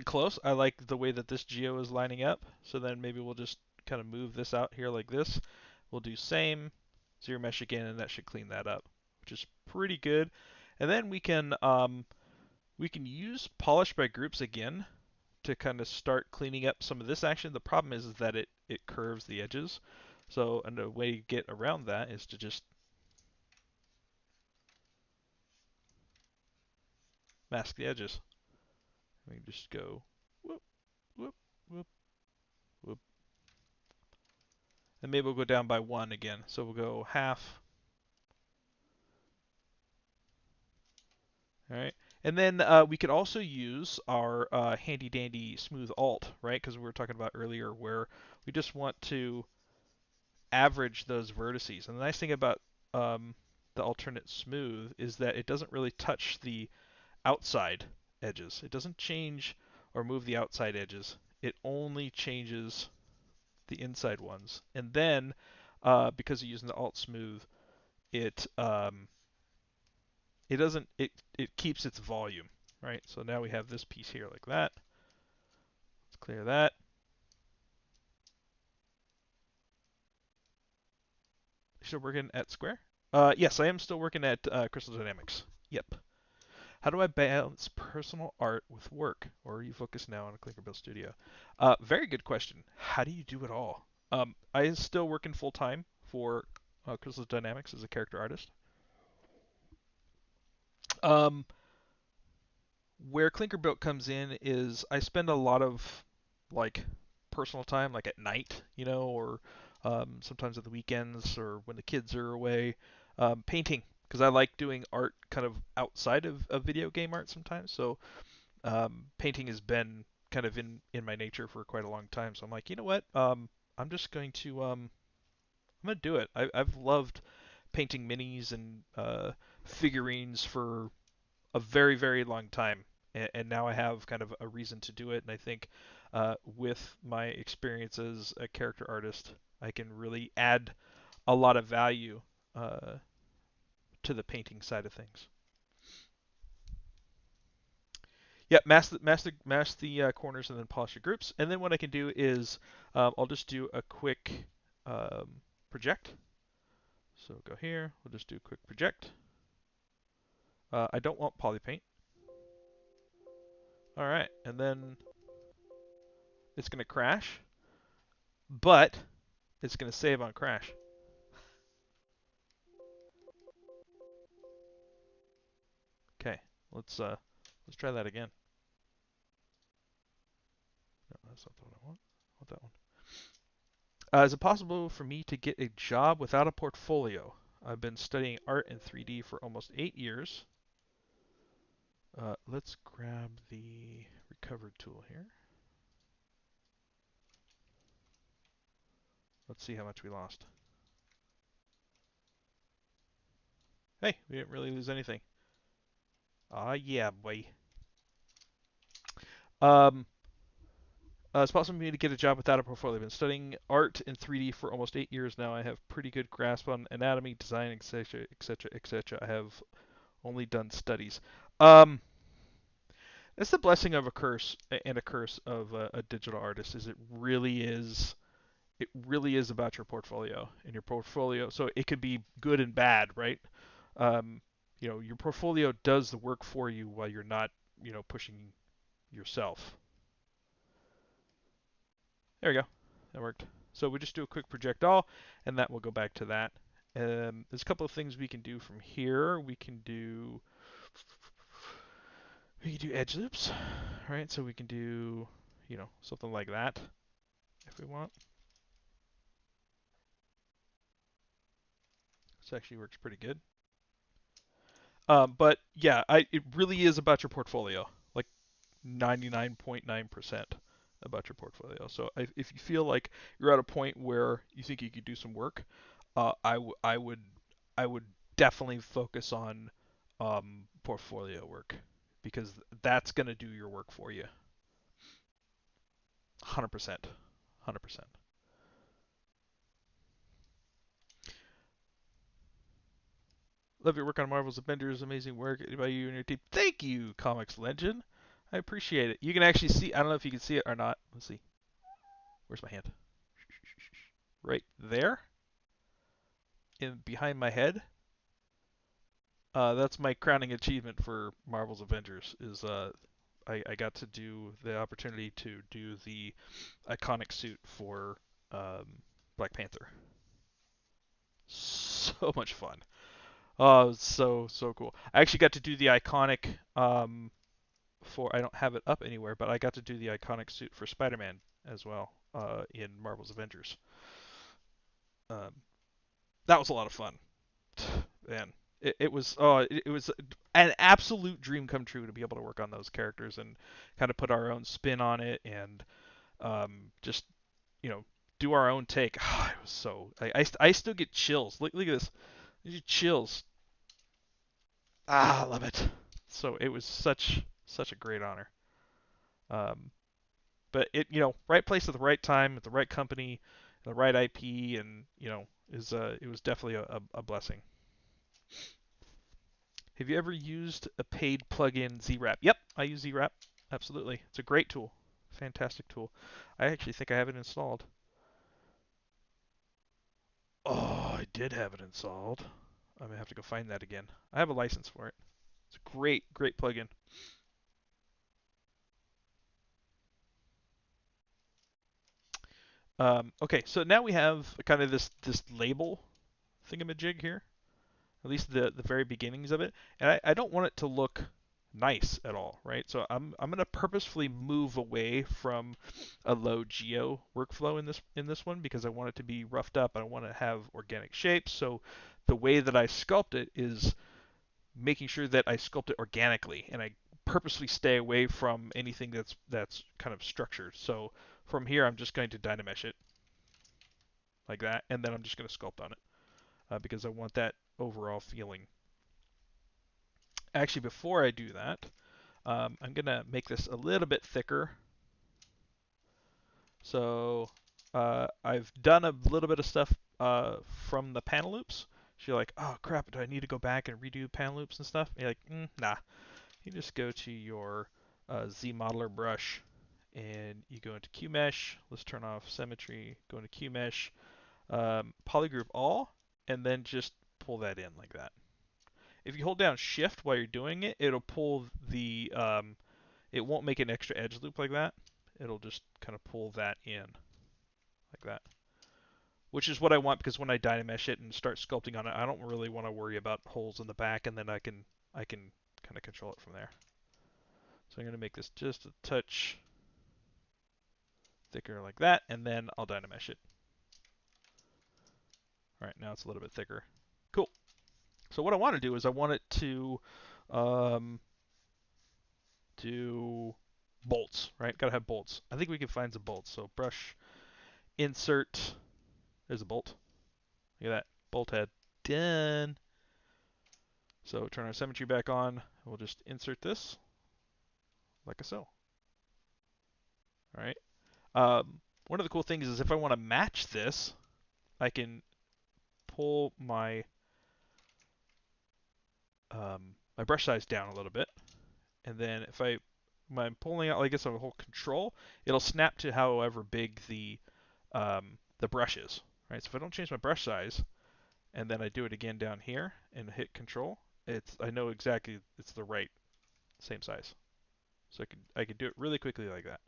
close. I like the way that this geo is lining up, so then maybe we'll just kind of move this out here like this. We'll do same, ZRemesh again, and that should clean that up, which is pretty good. And then we can use polish by groups again to kind of start cleaning up some of this action. The problem is that it curves the edges. So a way to get around that is to just mask the edges. We can just go whoop, whoop, whoop, whoop. And maybe we'll go down by 1 again. So we'll go half. All right. And then we could also use our handy dandy smooth alt, right? Because we were talking about earlier where we just want to average those vertices. And the nice thing about the alternate smooth is that it doesn't really touch the outside edges. It doesn't change or move the outside edges. It only changes the inside ones. And then because you're using the alt smooth, it keeps its volume, right? So now we have this piece here like that. Let's clear that. Still working at Square? Yes, I am still working at Crystal Dynamics. Yep. How do I balance personal art with work? Or are you focused now on a Clinker Built Studio? Very good question. How do you do it all? I am still working full time for Crystal Dynamics as a character artist. Where Clinker Built comes in is I spend a lot of like personal time, like at night, or sometimes at the weekends or when the kids are away, painting because I like doing art kind of outside of video game art sometimes. So painting has been kind of in my nature for quite a long time. So I'm like, you know what? I'm just going to I'm gonna do it. I've loved painting minis and figurines for a very, very long time. And now I have kind of a reason to do it. And I think with my experience as a character artist, I can really add a lot of value to the painting side of things. Yep, mask the corners and then polish the groups. And then what I can do is I'll just do a quick project. So go here. We'll just do a quick project. I don't want poly paint. All right, and then it's going to crash, but it's going to save on crash. Okay, let's try that again. No, that's not the one I want. I want that one. Is it possible for me to get a job without a portfolio? I've been studying art in 3D for almost 8 years. Let's grab the recovered tool here. Let's see how much we lost. Hey, we didn't really lose anything. Yeah, boy. It's possible for me to get a job without a portfolio. I've been studying art in 3D for almost 8 years now. I have pretty good grasp on anatomy, design, etc., etc., etc. I have only done studies. That's the blessing of a curse and a curse of a digital artist. Is it really is about your portfolio and your portfolio. So it could be good and bad, right? Your portfolio does the work for you while you're not, pushing yourself. There we go. That worked. So we just do a quick project all, and that will go back to that. There's a couple of things we can do from here. We can do edge loops, right? So we can do, something like that if we want. This actually works pretty good. But yeah, it really is about your portfolio, like 99.9% about your portfolio. So if you feel like you're at a point where you think you could do some work, I would definitely focus on portfolio work because that's going to do your work for you. 100%. 100%. Love your work on Marvel's Avengers. Amazing work by you and your team. Thank you, Comics Legend. I appreciate it. You can actually see. I don't know if you can see it or not. Let's see. Where's my hand? Right there, in behind my head. That's my crowning achievement for Marvel's Avengers. Is I got to do the opportunity to do the iconic suit for Black Panther. So much fun. Oh, so cool. I actually got to do the iconic for I don't have it up anywhere, but I got to do the iconic suit for Spider-Man as well in Marvel's Avengers. Um, that was a lot of fun, man. It was an absolute dream come true to be able to work on those characters and kind of put our own spin on it and just do our own take. Oh, it was so I still get chills. Look at this. These chills. I love it. So it was such a great honor. Um, but it right place at the right time at the right company, the right IP, and is it was definitely a blessing. Have you ever used a paid plugin ZWrap? Yep, I use ZWrap. Absolutely, it's a great tool, fantastic tool. I actually think I have it installed. Oh, I did have it installed. I'm gonna have to go find that again. I have a license for it. It's a great plugin. Okay, so now we have kind of this label thingamajig here, at least the very beginnings of it, and I don't want it to look nice at all, right? So I'm gonna purposefully move away from a low geo workflow in this one because I want it to be roughed up. I want to have organic shapes. So the way that I sculpt it is making sure that I sculpt it organically, and I purposely stay away from anything that's kind of structured. So from here, I'm just going to Dynamesh it like that, and then I'm just going to sculpt on it because I want that overall feeling. Actually, before I do that, I'm going to make this a little bit thicker. So I've done a little bit of stuff from the panel loops. So you're like, oh crap, do I need to go back and redo panel loops and stuff? And you're like, nah. You just go to your ZModeler brush and you go into QMesh. Let's turn off symmetry. Go into QMesh, polygroup all, and then just pull that in like that. If you hold down Shift while you're doing it, it'll pull the. It won't make an extra edge loop like that. It'll just kind of pull that in like that. Which is what I want because when I Dynamesh it and start sculpting on it, I don't really want to worry about holes in the back, and then I can kind of control it from there. So I'm going to make this just a touch thicker like that, and then I'll Dynamesh it. All right, now it's a little bit thicker. Cool. So what I want to do is I want it to do bolts, right? Got to have bolts. I think we can find some bolts. So brush, insert. There's a bolt. Look at that. Bolt head. Done. So turn our symmetry back on. We'll just insert this like so. All right. One of the cool things is if I want to match this, I can pull my my brush size down a little bit, and then if when I'm pulling out like this on a whole control, it'll snap to however big the brush is, right? So if I don't change my brush size, and then I do it again down here and hit control, I know exactly it's the right same size. So I could do it really quickly like that.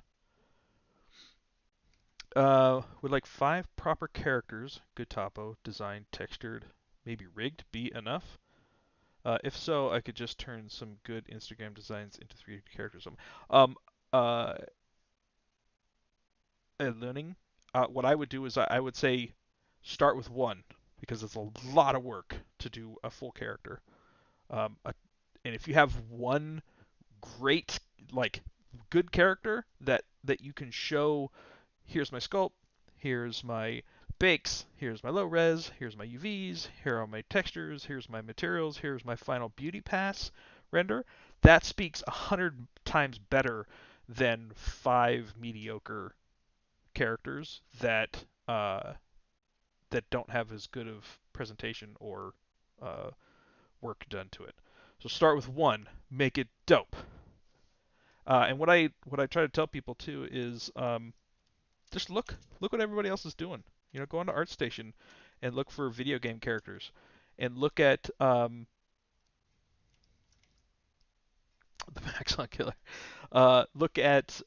Would like 5 proper characters, good topo, designed, textured, maybe rigged, be enough? If so, I could just turn some good Instagram designs into 3D characters. Learning, what I would do is I would say start with 1 because it's a lot of work to do a full character. And if you have one great, like, good character that you can show, here's my sculpt, here's my bakes, here's my low res, here's my UVs, here are my textures, here's my materials, here's my final beauty pass render. That speaks 100 times better than 5 mediocre characters that that don't have as good of presentation or work done to it. So start with one, make it dope. And what I try to tell people too is just look what everybody else is doing. You know, go onto ArtStation and look for video game characters, and look at the Maxon Killer. Look at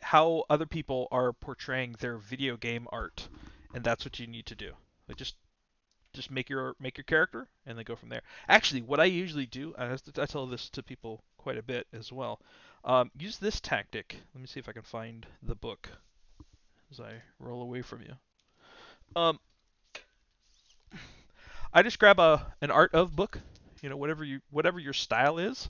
how other people are portraying their video game art, and that's what you need to do. Like just make your character and then go from there. Actually, what I usually do, I tell this to people quite a bit as well. Use this tactic. Let me see if I can find the book as I roll away from you. I just grab an art of book, you know, whatever your style is,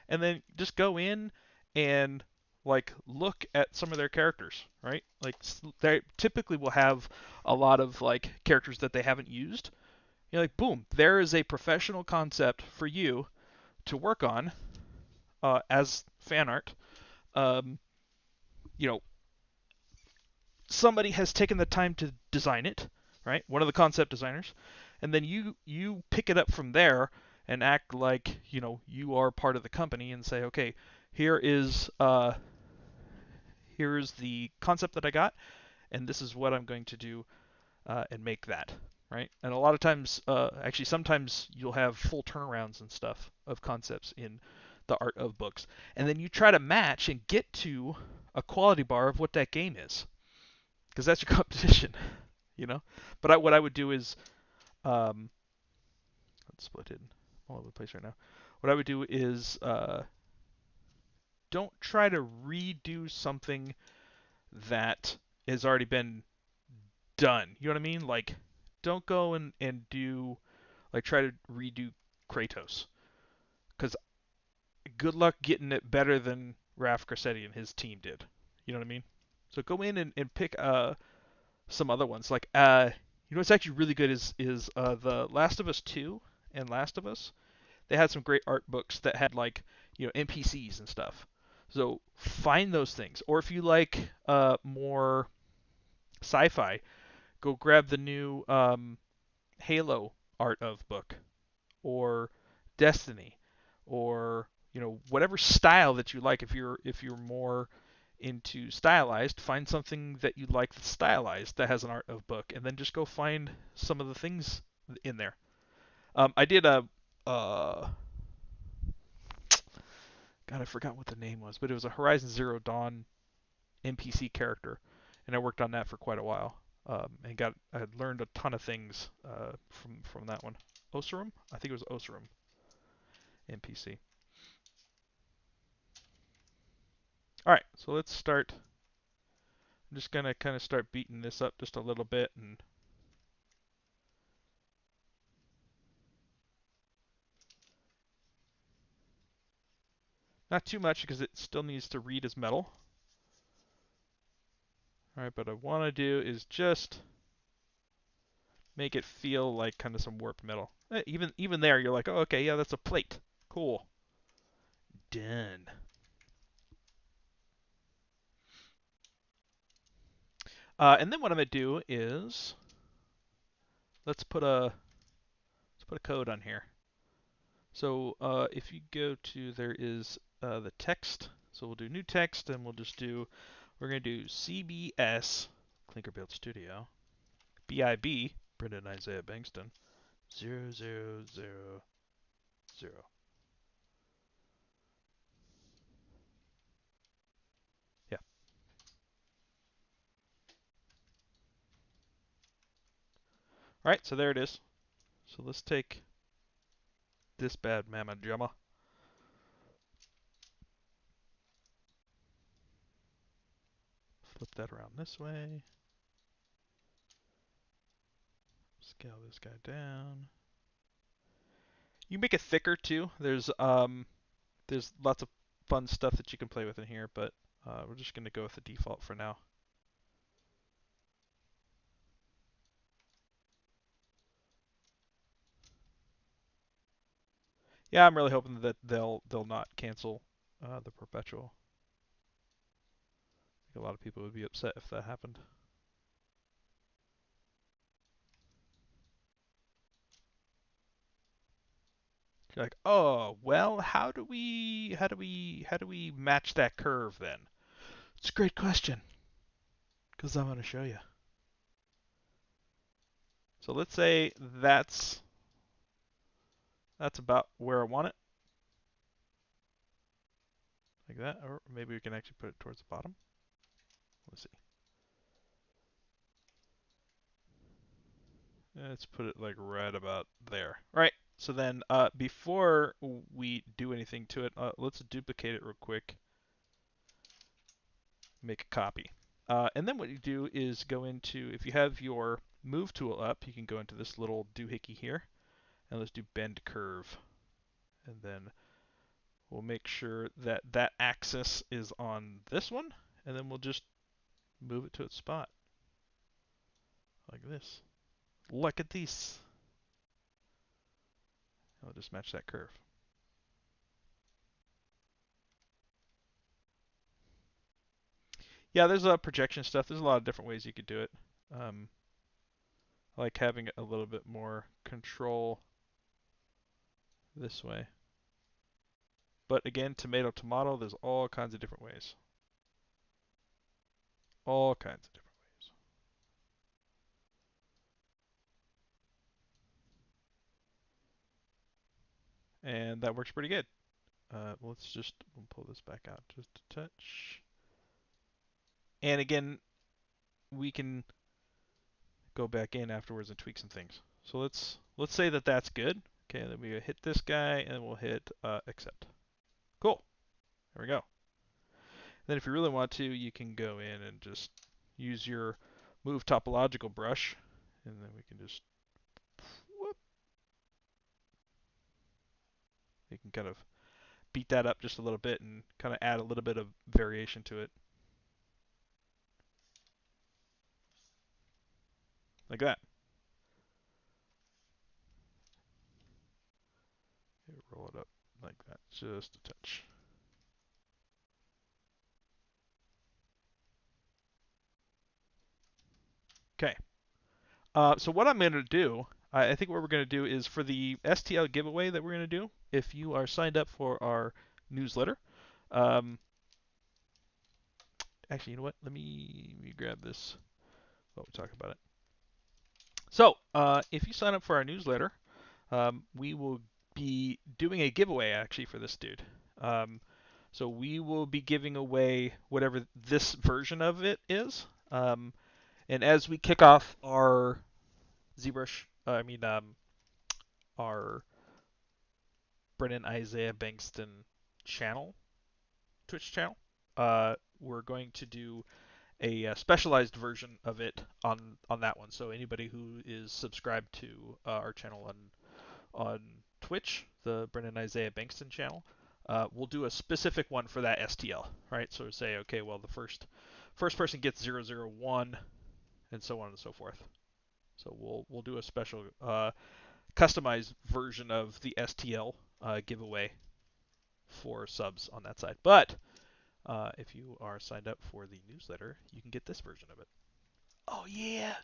and then just go in and like look at some of their characters, right? Like they typically will have a lot of like characters that they haven't used. You're like, boom, there is a professional concept for you to work on as fan art. Um, you know, somebody has taken the time to design it, right? One of the concept designers, and then you pick it up from there and act like you are part of the company and say, okay, here is the concept that I got, and this is what I'm going to do and make that, right? And a lot of times, actually, sometimes you'll have full turnarounds and stuff of concepts in the art of books, and then you try to match and get to a quality bar of what that game is, because that's your competition, you know. But what I would do is, let's split it all over the place right now. What I would do is, don't try to redo something that has already been done. You know what I mean? Like, don't go and do, like, try to redo Kratos, because good luck getting it better than Raf Grassetti and his team did. You know what I mean? So go in and pick some other ones. Like, you know what's actually really good is the Last of Us 2 and Last of Us. They had some great art books that had, like, NPCs and stuff. So find those things. Or if you like more sci-fi, go grab the new Halo art of book, or Destiny, or whatever style that you like. If you're more into stylized, find something that you like that's stylized that has an art of book, and then just go find some of the things in there. I did a God, I forgot what the name was, but it was a Horizon Zero Dawn NPC character, and I worked on that for quite a while. And I had learned a ton of things from that one. Oseram? I think it was Oseram NPC. All right, so let's start. I'm just gonna kind of start beating this up just a little bit, and not too much because it still needs to read as metal. All right, but what I want to do is just make it feel like kind of some warped metal. Even there, you're like, oh, okay, yeah, that's a plate. Cool. Done. And then what I'm gonna do is let's put a code on here. So if you go to, there is the text. So we'll do new text, and we're gonna do CBS Clinker Built Studio BIB Brendan Isaiah Bankston 0000. Yeah. All right, so there it is. So let's take this bad mama jamma. Flip that around this way. Scale this guy down. You can make it thicker too. There's lots of fun stuff that you can play with in here, but we're just gonna go with the default for now. Yeah, I'm really hoping that they'll not cancel the perpetual. I think a lot of people would be upset if that happened. You're like, oh, well, how do we match that curve then? It's a great question, because I'm going to show you. So let's say that's about where I want it, like that, or maybe we can actually put it towards the bottom. Let's see. Let's put it like right about there. Right. So then before we do anything to it, let's duplicate it real quick. Make a copy. And then what you do is go into, if you have your move tool up, you can go into this little doohickey here, and let's do bend curve. And then we'll make sure that that axis is on this one, and then we'll just move it to its spot. Like this. Look at this. I'll just match that curve. Yeah, there's a projection stuff. There's a lot of different ways you could do it. I like having a little bit more control this way. But again, tomato, tomato, there's all kinds of different ways. All kinds of different ways. And that works pretty good. Let's just pull this back out just a touch. And again, we can go back in afterwards and tweak some things. So let's say that that's good. Okay, then we hit this guy and we'll hit accept. Cool. There we go. Then if you really want to, you can go in and just use your move topological brush, and then we can just whoop. You can kind of beat that up just a little bit and kind of add a little bit of variation to it. Like that. Roll it up like that, just a touch. Okay. So what I'm going to do, I think what we're going to do is for the STL giveaway that we're going to do, if you are signed up for our newsletter, actually, you know what? Let me grab this while we talk about it. So if you sign up for our newsletter, we will be doing a giveaway actually for this dude. So we will be giving away whatever this version of it is. And as we kick off our ZBrush, our Brennan Isaiah Bankston channel, Twitch channel, we're going to do a specialized version of it on that one. So anybody who is subscribed to our channel on Twitch, the Brennan Isaiah Bankston channel, we'll do a specific one for that STL, right? So say, okay, well the first person gets 001, and so on and so forth. So we'll do a special customized version of the STL giveaway for subs on that side. But if you are signed up for the newsletter, you can get this version of it. Oh yeah!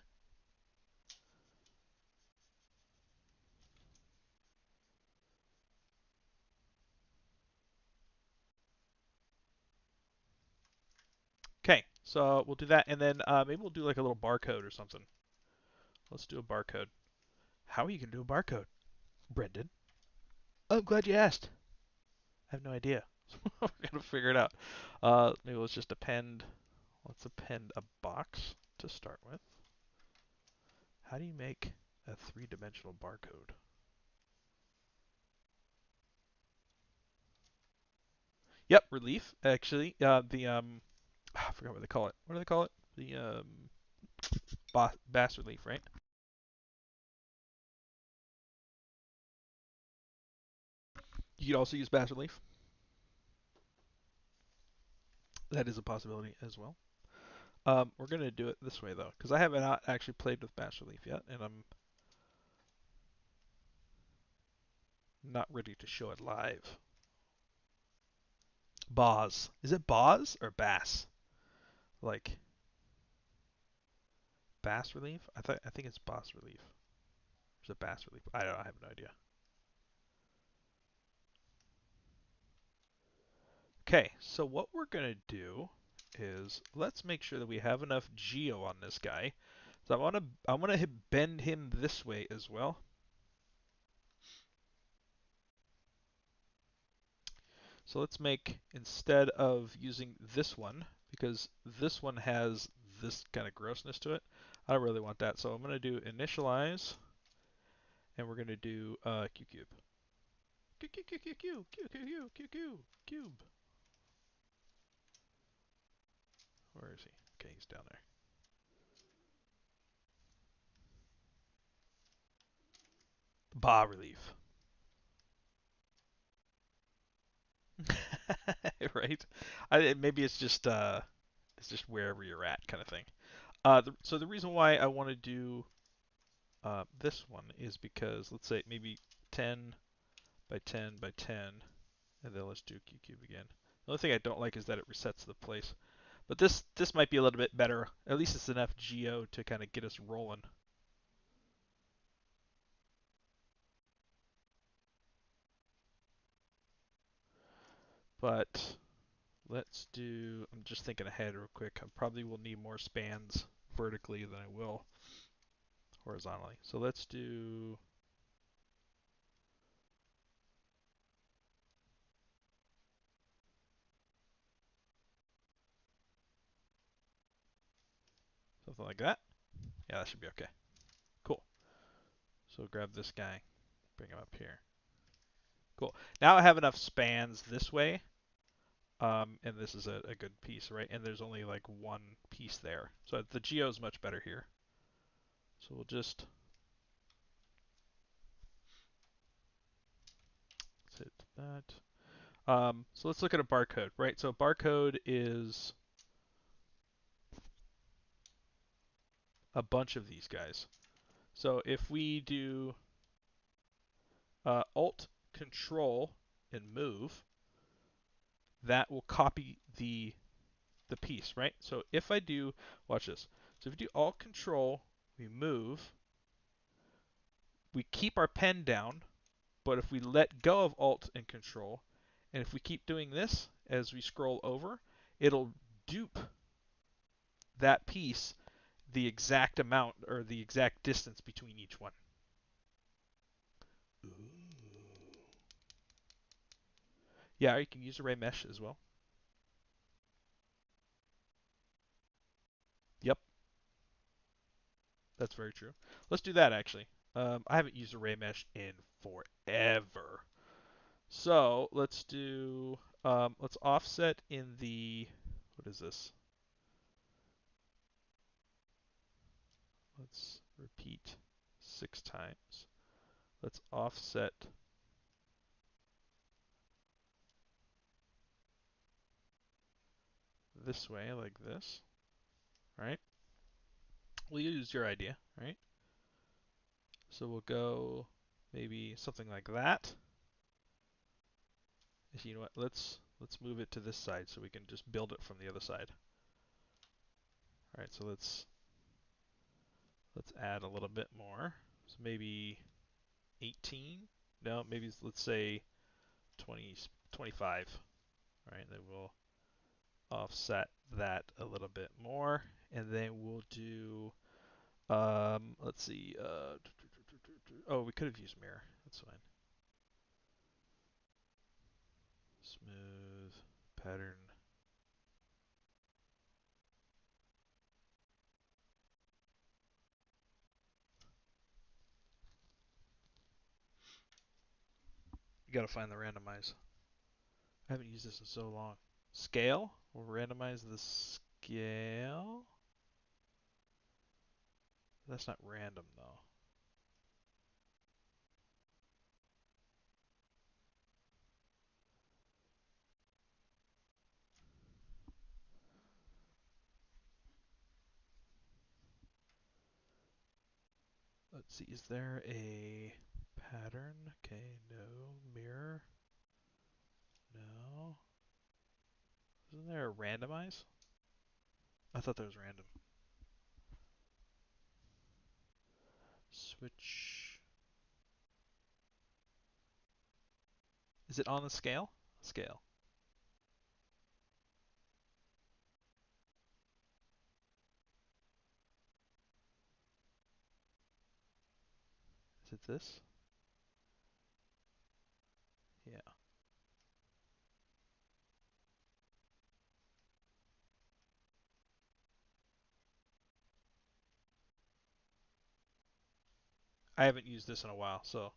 Okay, so we'll do that, and then maybe we'll do like a little barcode or something. Let's do a barcode. How are you gonna do a barcode, Brendan? Oh, glad you asked. I have no idea. We're gonna figure it out. Maybe let's just append. Let's append a box to start with. How do you make a three-dimensional barcode? Yep, relief. Actually, I forgot what they call it. What do they call it? The bas relief, right? You could also use bas relief. That is a possibility as well. We're gonna do it this way though, because I haven't actually played with bas relief yet, and I'm not ready to show it live. Bas. Is it Bas or Bass? Like Bass relief? I think it's Bas relief. Is it Bass relief? I don't know. I have no idea. Okay, so what we're going to do is let's make sure that we have enough geo on this guy. So I want to bend him this way as well. So let's make, instead of using this one, because this one has this kind of grossness to it, I don't really want that. So I'm going to do initialize, and we're going to do cube. Cube. Where is he? Okay, he's down there. Bas relief. Right? Maybe it's just wherever you're at kind of thing. So the reason why I want to do this one is because let's say maybe 10 by 10 by 10, and then let's do cube again. The only thing I don't like is that it resets the place. But this might be a little bit better. At least it's enough geo to kind of get us rolling. But let's do, I'm just thinking ahead real quick. I probably will need more spans vertically than I will horizontally. So let's do, something like that. Yeah, that should be okay. Cool. So grab this guy, bring him up here. Cool. Now I have enough spans this way, and this is a good piece, right? And there's only like one piece there. So the geo is much better here. So we'll just hit that. So let's look at a barcode, right? So barcode is a bunch of these guys. So if we do Alt Control and move, that will copy the piece, right? So if I do, watch this. So if we do Alt Control, we move, we keep our pen down, but if we let go of Alt and Control, and if we keep doing this as we scroll over, it'll dupe that piece the exact amount or the exact distance between each one. Ooh. Yeah, you can use array mesh as well. Yep, that's very true. Let's do that actually. I haven't used array mesh in forever. So let's do, let's offset in the, what is this? Let's repeat 6 times. Let's offset this way like this, right? We'll use your idea, right? So we'll go maybe something like that. You know what? Let's move it to this side so we can just build it from the other side. All right, so let's add a little bit more. So maybe 18. No, maybe let's say 20, 25. All right, then we'll offset that a little bit more, and then we'll do. Let's see. Oh, we could have used mirror. That's fine. Smooth pattern. You gotta find the randomize. I haven't used this in so long. Scale. We'll randomize the scale. That's not random though. Let's see, is there a pattern? Okay, no. Mirror? No. Isn't there a randomize? I thought there was random. Switch. Is it on the scale? Scale. it this? Yeah. I haven't used this in a while, so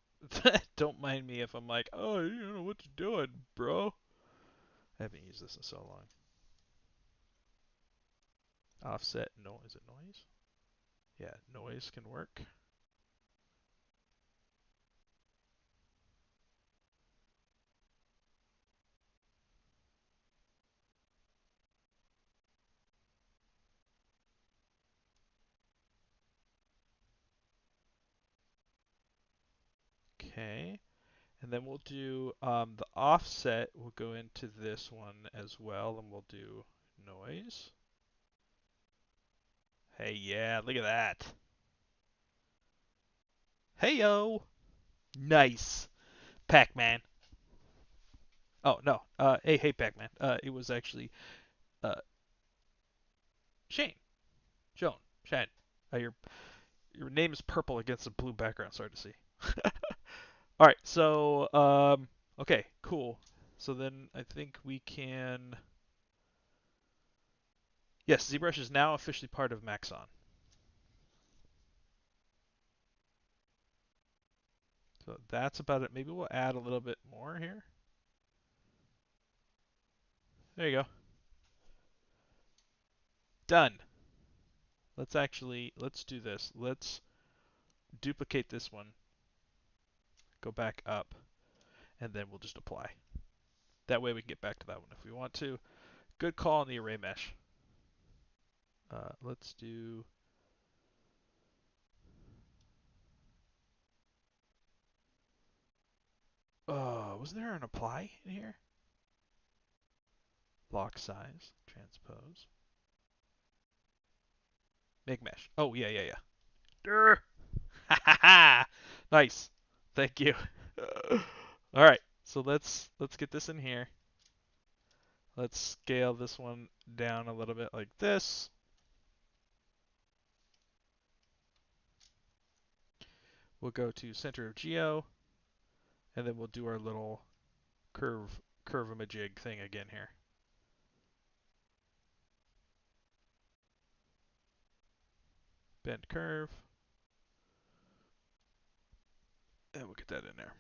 don't mind me if I'm like, oh, you don't know what you're doing, bro. I haven't used this in so long. Offset, no, is it noise? Yeah, noise can work. Okay, and then we'll do the offset will go into this one as well, and we'll do noise. Hey, yeah, look at that. Hey, yo. Nice. Pac-Man. Oh, no. Hey, Pac-Man. It was actually uh, Shane. Joan. Shane. Your name is purple against a blue background. Sorry to see. All right. So, okay, cool. So then I think we can. Yes, ZBrush is now officially part of Maxon. So that's about it. Maybe we'll add a little bit more here. There you go. Done. Let's do this. Let's duplicate this one, go back up, and then we'll just apply. That way we can get back to that one if we want to. Good call on the array mesh. Let's do. Wasn't there an apply in here? Lock size, transpose, make mesh. Oh yeah, yeah, yeah. Durr. Ha ha ha! Nice. Thank you. All right, so let's get this in here. Let's scale this one down a little bit like this. We'll go to center of geo, and then we'll do our little curve-a-majig thing again here. Bend curve, and we'll get that in there.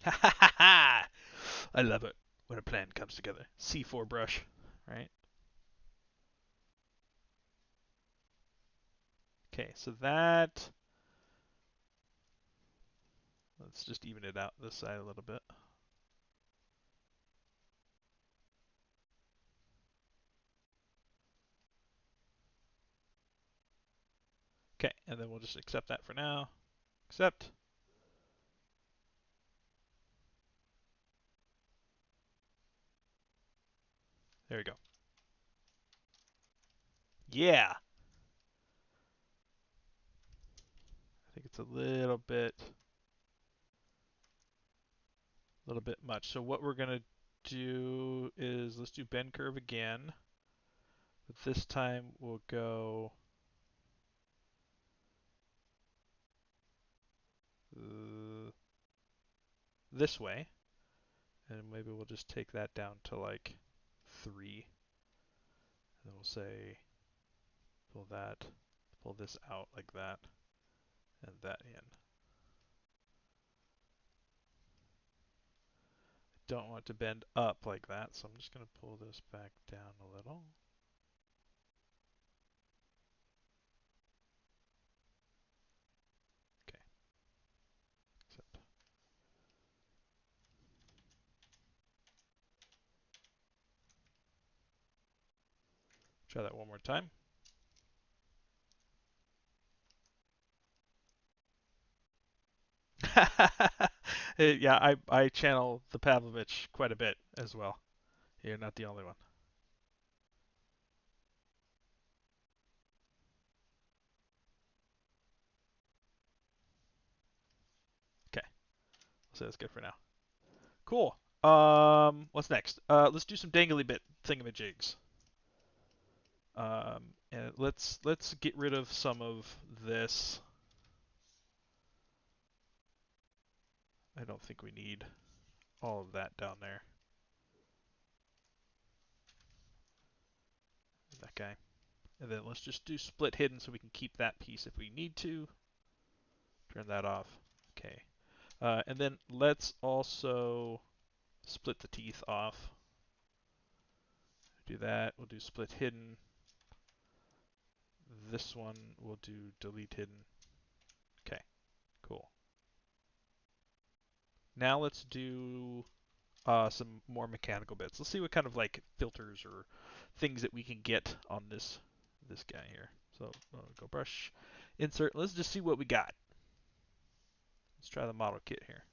Ha ha ha ha! I love it when a plan comes together. C4 brush, right? Okay, so that. Let's just even it out this side a little bit. Okay, and then we'll just accept that for now. Accept. There we go. Yeah! I think it's a little bit much. So what we're going to do is let's do bend curve again. But this time we'll go this way. And maybe we'll just take that down to like 3. And then we'll say pull this out like that, and that in. Don't want to bend up like that, so I'm just going to pull this back down a little. Okay. Except. Try that one more time. Yeah, I channel the Pavlovich quite a bit as well. You're not the only one. Okay, so that's good for now. Cool. What's next? Let's do some dangly bit thingamajigs. And let's get rid of some of this. I don't think we need all of that down there. That guy. And then let's just do split hidden so we can keep that piece if we need to. Turn that off. Okay. And then let's also split the teeth off. Do that. We'll do split hidden. This one we'll do delete hidden. Okay, cool. Now let's do some more mechanical bits. Let's see what kind of like filters or things that we can get on this guy here. So go brush, insert. Let's just see what we got. Let's try the model kit here.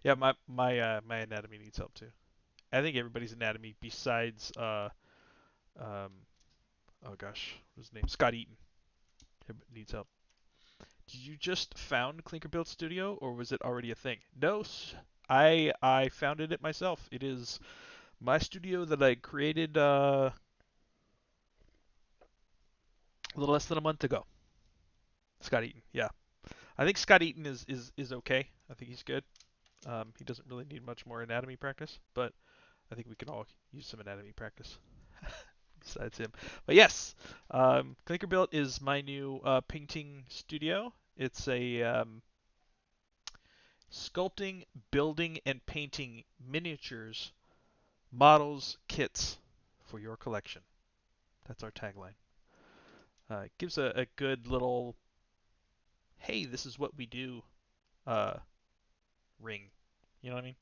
Yeah, my anatomy needs help too. I think everybody's anatomy besides oh gosh, what's his name? Scott Eaton needs help. Did you just found Clinker Built Studio, or was it already a thing? No, I founded it myself. It is my studio that I created a little less than a month ago. Scott Eaton, yeah. I think Scott Eaton is okay. I think he's good. He doesn't really need much more anatomy practice, but I think we can all use some anatomy practice besides him. But yes, Clinker Built is my new painting studio. It's a sculpting, building, and painting miniatures, models, kits for your collection. That's our tagline. It gives a good little, hey, this is what we do uh, ring. You know what I mean?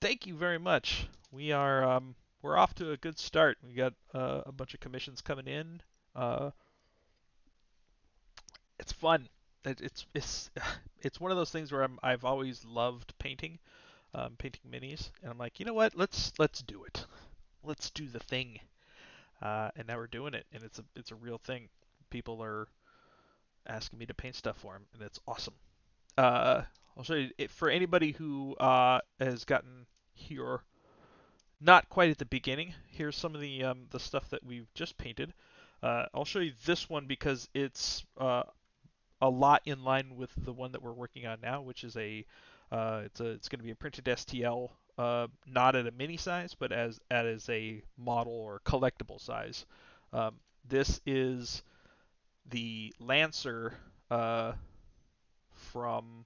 Thank you very much. We're off to a good start. We got a bunch of commissions coming in. Uh, it's fun. It's it's one of those things where I've always loved painting, painting minis, and I'm like, you know what? Let's do it. Let's do the thing. And now we're doing it, and it's a real thing. People are asking me to paint stuff for them, and it's awesome. I'll show you for anybody who has gotten here not quite at the beginning. Here's some of the stuff that we've just painted. I'll show you this one because it's a lot in line with the one that we're working on now, which is it's going to be a printed STL, not at a mini size, but as a model or collectible size. This is the Lancer from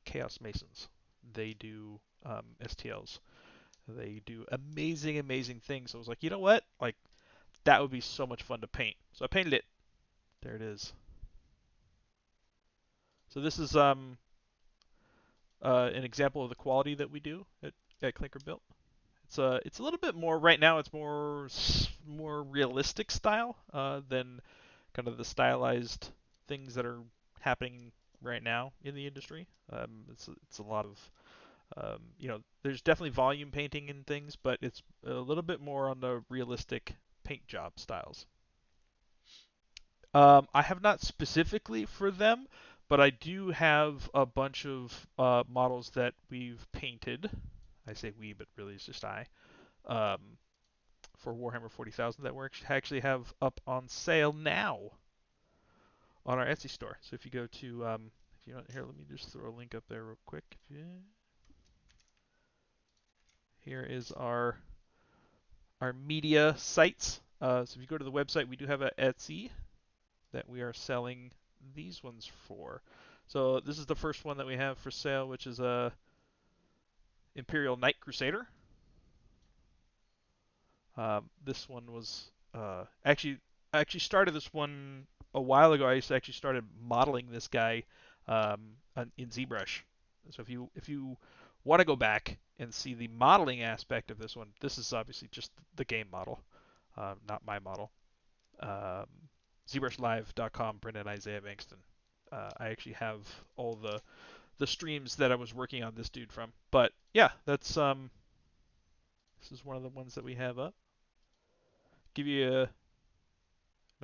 Chaos Masons. They do STLs. They do amazing, amazing things. So I was like, you know what? Like that would be so much fun to paint. So I painted it. There it is. So this is an example of the quality that we do at Clinker Built. It's a little bit more right now. It's more realistic style than kind of the stylized things that are happening right now in the industry. It's a lot of there's definitely volume painting and things, but it's a little bit more on the realistic paint job styles. I have not specifically for them, but I do have a bunch of models that we've painted. I say we, but really it's just I. Um, for Warhammer 40,000 that we actually have up on sale now on our Etsy store. So if you go to, if you want, here, let me just throw a link up there real quick. Here is our media sites. So if you go to the website, we do have an Etsy that we are selling these ones for. So this is the first one that we have for sale, which is a Imperial Knight Crusader. This one was actually I actually started this one a while ago. I actually started modeling this guy in ZBrush. So if you want to go back and see the modeling aspect of this one, this is obviously just the game model, not my model. ZBrushLive.com, Brendan Isaiah Bankston. I actually have all the streams that I was working on this dude from. But yeah, that's this is one of the ones that we have up. Give you an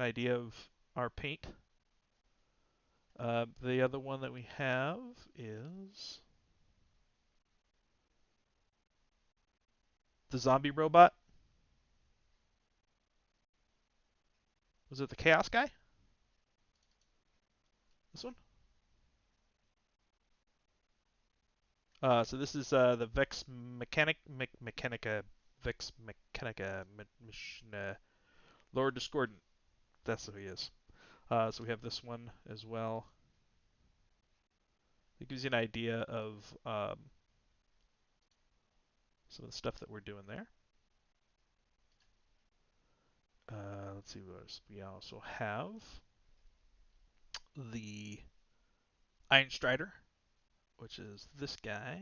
idea of our paint. The other one that we have is the zombie robot. Was it the chaos guy? This one? So this is the Vex Mechanica Vex Mechanica Lord Discordant. That's who he is. So we have this one as well. It gives you an idea of some of the stuff that we're doing there. Let's see what else. We also have the Iron Strider, which is this guy.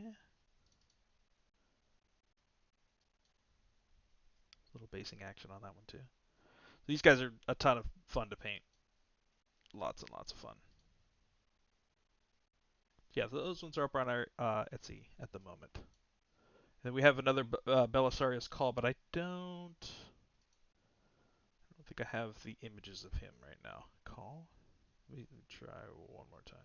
Little basing action on that one too. These guys are a ton of fun to paint. Lots and lots of fun. Yeah, those ones are up on our Etsy at the moment. And we have another Belisarius Call, but I don't think I have the images of him right now. Call? Let me try one more time.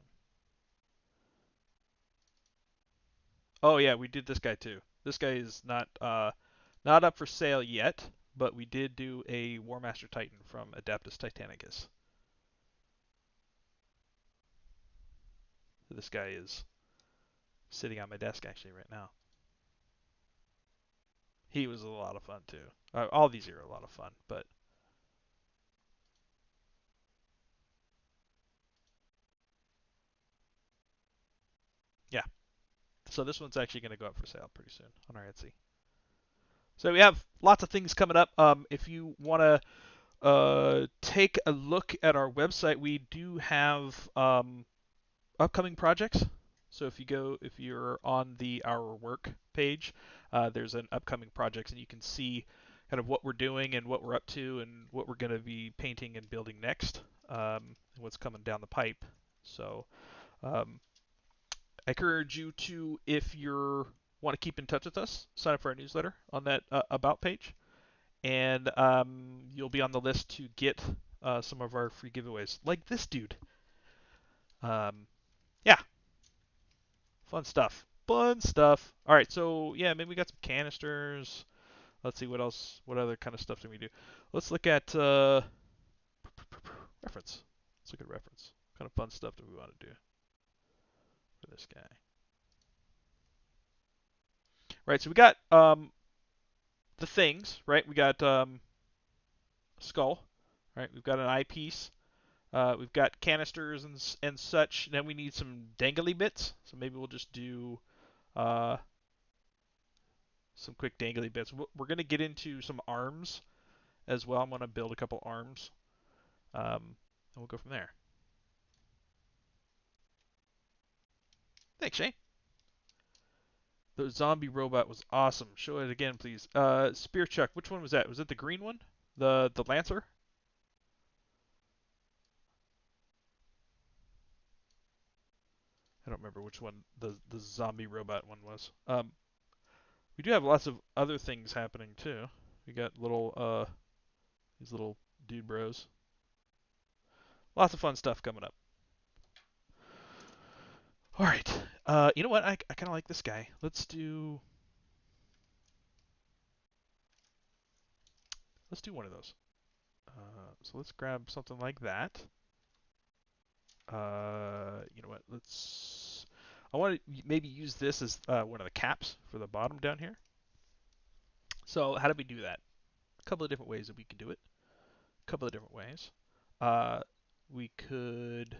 Oh yeah, we did this guy too. This guy is not up for sale yet, but we did do a War Master Titan from Adeptus Titanicus. So this guy is sitting on my desk actually right now. He was a lot of fun too. All these are a lot of fun, but yeah. So this one's actually going to go up for sale pretty soon on our Etsy. So we have lots of things coming up. If you want to take a look at our website, we do have upcoming projects. So if you're on our work page, there's an upcoming projects, and you can see kind of what we're doing and what we're up to and what we're going to be painting and building next, what's coming down the pipe. So I encourage you to, if you want to keep in touch with us, sign up for our newsletter on that about page, and you'll be on the list to get some of our free giveaways, like this dude. Yeah, fun stuff. Fun stuff. All right, so yeah, maybe we got some canisters. Let's see what else. What other kind of stuff do we do? Let's look at reference. Let's look at reference. What kind of fun stuff do we want to do for this guy? Right, so we got the things, right? We got skull, right? We've got an eyepiece. We've got canisters and such. Then we need some dangly bits. So maybe we'll just do some quick dangly bits. We're going to get into some arms as well. I'm going to build a couple arms. And we'll go from there. Thanks, Shane. The zombie robot was awesome. Show it again, please. Spear Chuck, which one was that? Was it the green one? The Lancer? I don't remember which one the zombie robot one was. We do have lots of other things happening too. We got little these little dude bros. Lots of fun stuff coming up. All right. You know what? I kind of like this guy. Let's do one of those. So let's grab something like that. You know what? I want to maybe use this as one of the caps for the bottom down here. So how do we do that? A couple of different ways that we could do it. A couple of different ways. We could.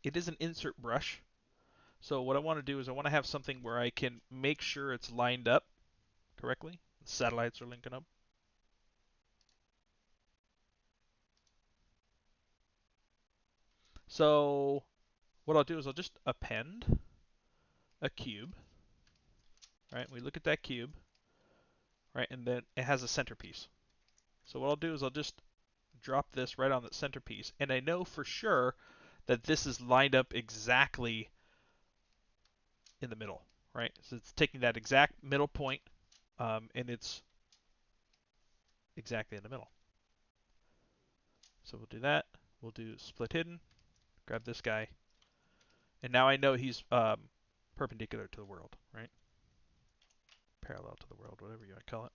It is an insert brush. So what I want to do is I want to have something where I can make sure it's lined up correctly. The satellites are linking up. So what I'll do is I'll just append a cube. Right? We look at that cube. Right? And then it has a centerpiece. So what I'll do is I'll just drop this right on the centerpiece. And I know for sure that this is lined up exactly in the middle. Right? So it's taking that exact middle point, and it's exactly in the middle. So we'll do that. We'll do split hidden. Grab this guy. And now I know he's perpendicular to the world, right? parallel to the world, whatever you want to call it.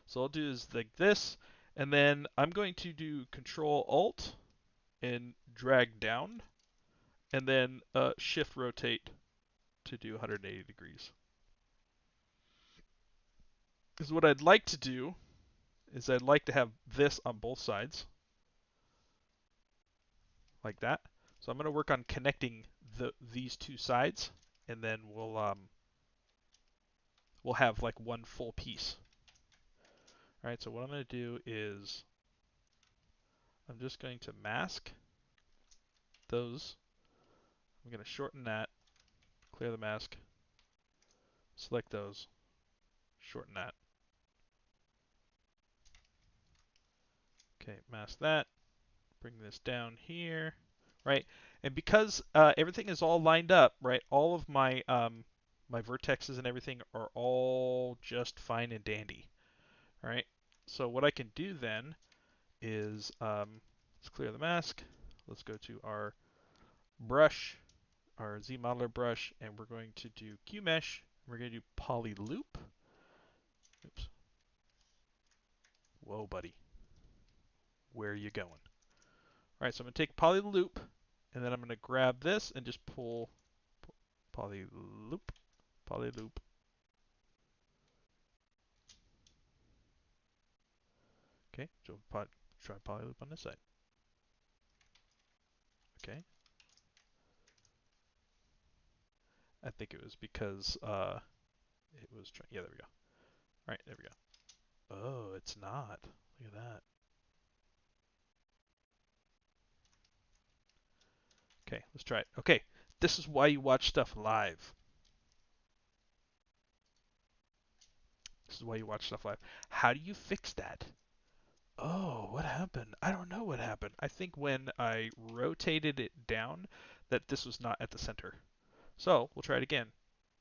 So I'll do is like this, and then I'm going to do Control Alt and drag down, and then Shift rotate to do 180 degrees. Because what I'd like to do is I'd like to have this on both sides, like that. So I'm going to work on connecting these two sides, and then we'll have like one full piece. All right, so what I'm going to do is I'm just going to mask those. I'm going to shorten that, clear the mask, select those, shorten that. Okay, mask that, bring this down here, right? And because everything is all lined up, right, all of my my vertexes and everything are all just fine and dandy, right? So what I can do then is let's clear the mask. Let's go to our brush, our ZModeler brush, and we're going to do QMesh. We're going to do poly loop. Oops. Whoa, buddy. Where are you going? All right, so I'm going to take poly loop, and then I'm going to grab this and just pull poly loop, poly loop. Okay, so try poly loop on this side. Okay. I think it was because it was trying. Yeah, there we go. All right, there we go. Oh, it's not. Look at that. Okay, let's try it. Okay, this is why you watch stuff live. This is why you watch stuff live. How do you fix that? Oh, what happened? I don't know what happened. I think when I rotated it down, that this was not at the center. So we'll try it again.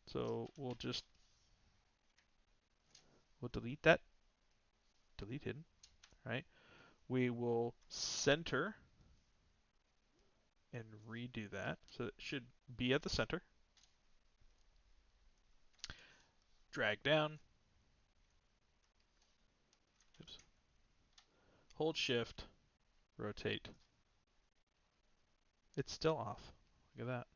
So we'll delete that. Delete hidden. Right? We will center and redo that. So it should be at the center. Drag down. Oops. Hold shift. Rotate. It's still off. Look at that.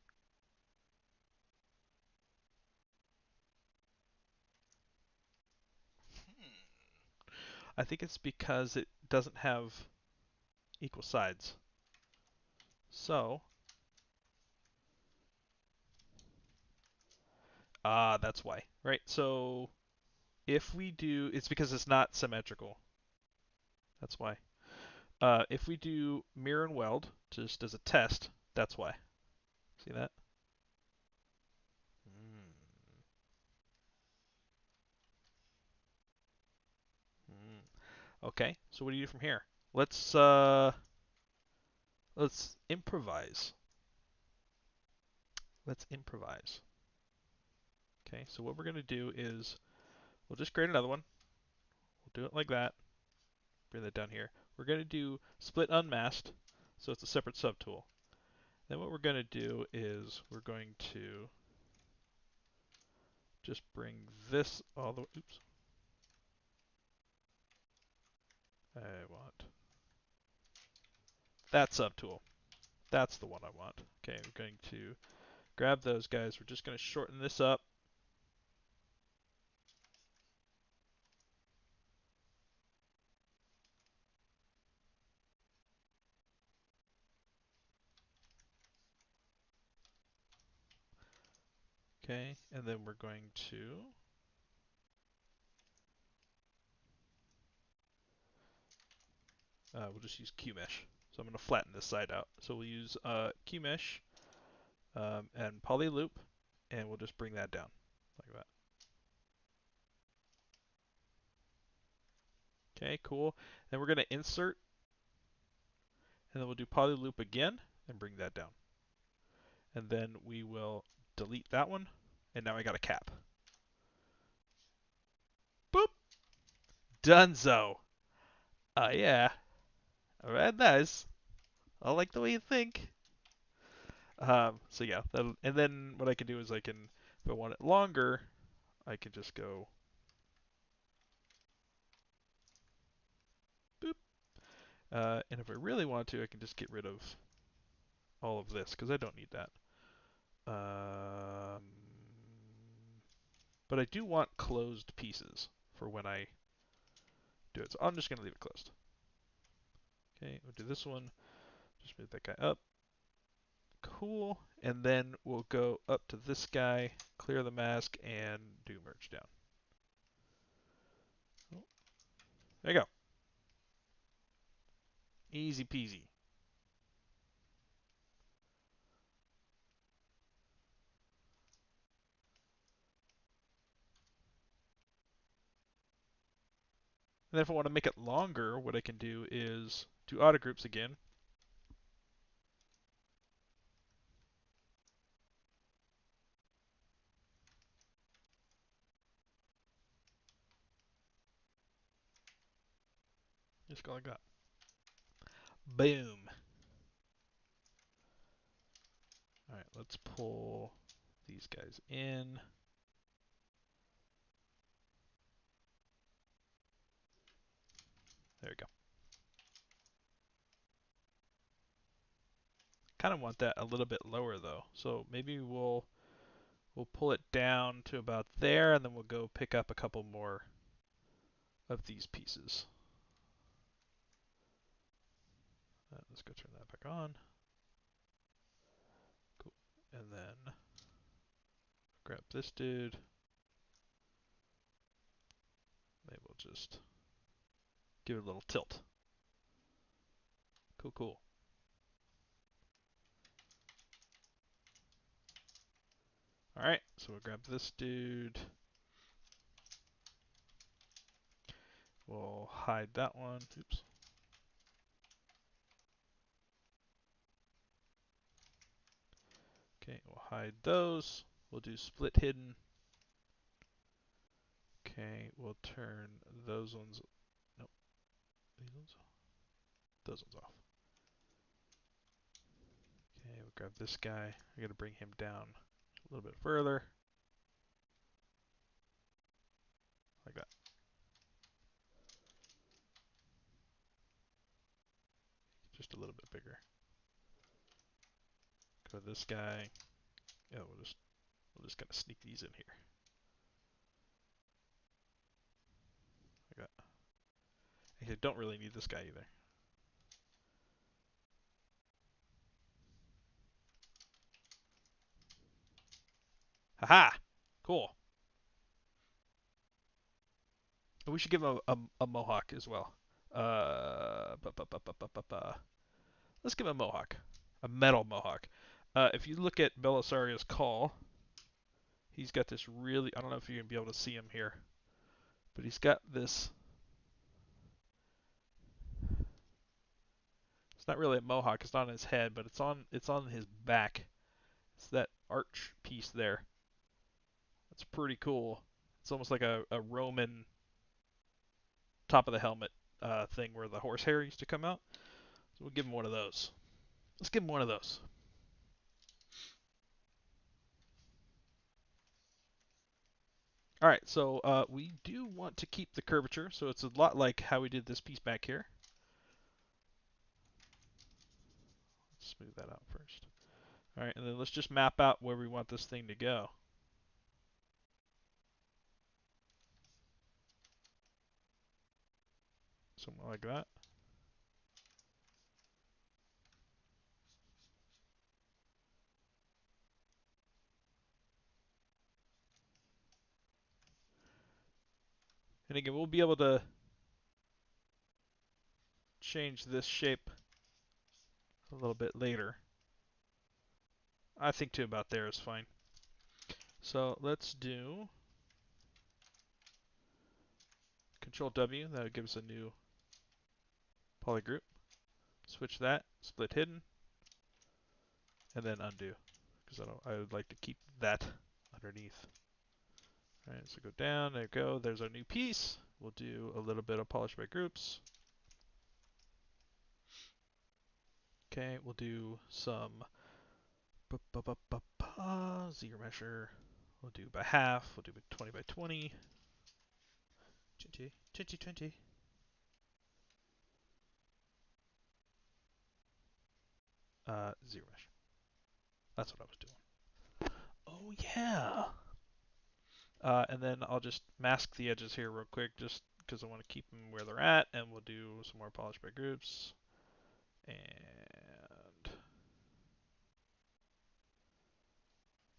I think it's because it doesn't have equal sides. So, that's why, right? So if we do, it's because it's not symmetrical. That's why. If we do mirror and weld, just as a test, that's why. See that? Mm. Mm. Okay, so what do you do from here? Let's improvise. Let's improvise. Okay, so what we're gonna do is we'll just create another one. We'll do it like that. Bring that down here. We're gonna do split unmasked, so it's a separate subtool. Then what we're gonna do is we're going to just bring this all the way. Oops. I want that subtool. That's the one I want. Okay, we're going to grab those guys. We're just going to shorten this up. Okay, and then we're going to we'll just use QMesh. So I'm going to flatten this side out. So we'll use QMesh and poly loop, and we'll just bring that down like that. Okay, cool. Then we're going to insert, and then we'll do poly loop again and bring that down. And then we will delete that one, and now I got a cap. Boop! Dunzo! Yeah. Alright, nice. I like the way you think. So yeah, and then what I can do is if I want it longer, I can just go And if I really want to, I can just get rid of all of this because I don't need that. But I do want closed pieces for when I do it. So I'm just going to leave it closed. Okay, we'll do this one. Just move that guy up. Cool. And then we'll go up to this guy, clear the mask, and do merge down. There you go. Easy peasy. And then if I want to make it longer, what I can do is do auto groups again. Just go like that. Boom. All right, let's pull these guys in. There we go. Kind of want that a little bit lower though. So maybe we'll pull it down to about there, and then we'll go pick up a couple more of these pieces. Let's go turn that back on. Cool. And then grab this dude. Maybe we'll just give it a little tilt. Cool, cool. All right, so we'll grab this dude. We'll hide that one. Oops. Okay, we'll hide those. We'll do split hidden. Okay, we'll turn those ones. Nope. These ones. Those ones off. Okay, we'll grab this guy. I got to bring him down a little bit further. Like that. Just a little bit bigger. Go to this guy. Yeah, we'll just kind of sneak these in here. Like that. Actually, I don't really need this guy either. Haha! Cool. We should give him a mohawk as well. Let's give him a mohawk. A metal mohawk. If you look at Belisarius' Call, he's got this really, I don't know if you're going to be able to see him here, but he's got this, it's not really a mohawk, it's not on his head, but it's on his back. It's that arch piece there. It's pretty cool. It's almost like a Roman top of the helmet thing where the horsehair used to come out. So we'll give him one of those. Let's give him one of those. All right, so we do want to keep the curvature, so it's a lot like how we did this piece back here. Let's smooth that out first. All right, and then let's just map out where we want this thing to go. Something like that. And again, we'll be able to change this shape a little bit later. I think to about there is fine. So let's do Control W. That gives us a new polygroup. Switch that, split hidden, and then undo, because I would like to keep that underneath. All right, so go down. There you go. There's our new piece. We'll do a little bit of polish by groups. Okay, we'll do some ZRemesher. We'll do by half. We'll do 20 by 20. 20. ZRemesher. That's what I was doing. Oh yeah. And then I'll just mask the edges here real quick, just because I want to keep them where they're at, and we'll do some more polish by groups. And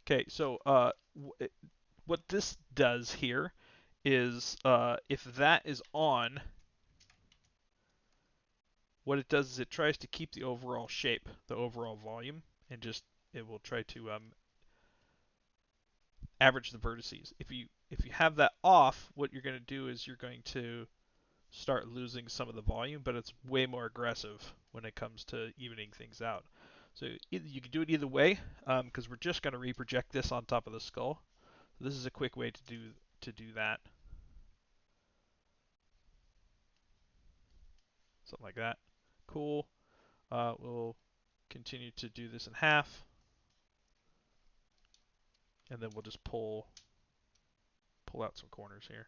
okay, so what this does here is if that is on, what it does is it tries to keep the overall shape, the overall volume, and just it will try to average the vertices. If you have that off, what you're going to do is you're going to start losing some of the volume, but it's way more aggressive when it comes to evening things out. So you can do it either way, because we're just going to reproject this on top of the skull. So this is a quick way to do that. Something like that. Cool. We'll continue to do this in half, and then we'll just pull out some corners here.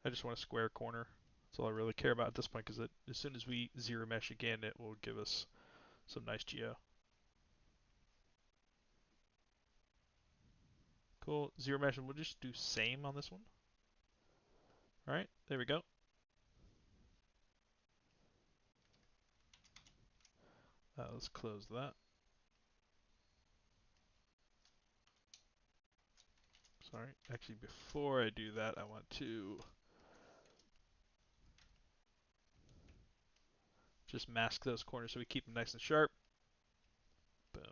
I just want a square corner. That's all I really care about at this point, because as soon as we zero mesh again, it will give us some nice geo. Cool. Zero mesh, and we'll just do same on this one. All right, there we go. Let's close that. Sorry, actually before I do that, I want to just mask those corners so we keep them nice and sharp. Boom.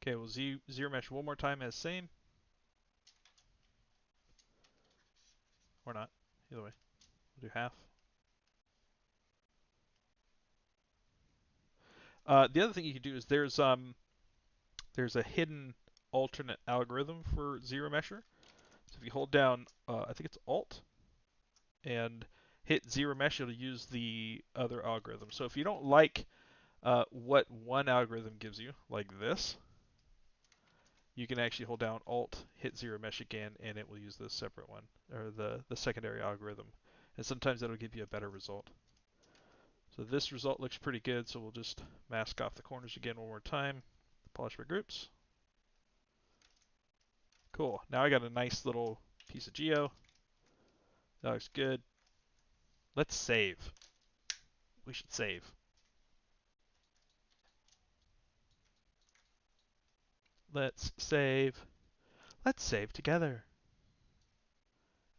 Okay, we'll zero mesh one more time as same. Or not, either way. We'll do half. The other thing you can do is there's a hidden alternate algorithm for ZRemesher. So if you hold down, I think it's Alt, and hit ZRemesh, it'll use the other algorithm. So if you don't like what one algorithm gives you, like this, you can actually hold down Alt, hit ZRemesh again, and it will use the separate one, or the secondary algorithm. And sometimes that'll give you a better result. So this result looks pretty good, so we'll just mask off the corners again one more time. Polish by groups. Cool. Now I got a nice little piece of geo. That looks good. Let's save. We should save. Let's save. Let's save together.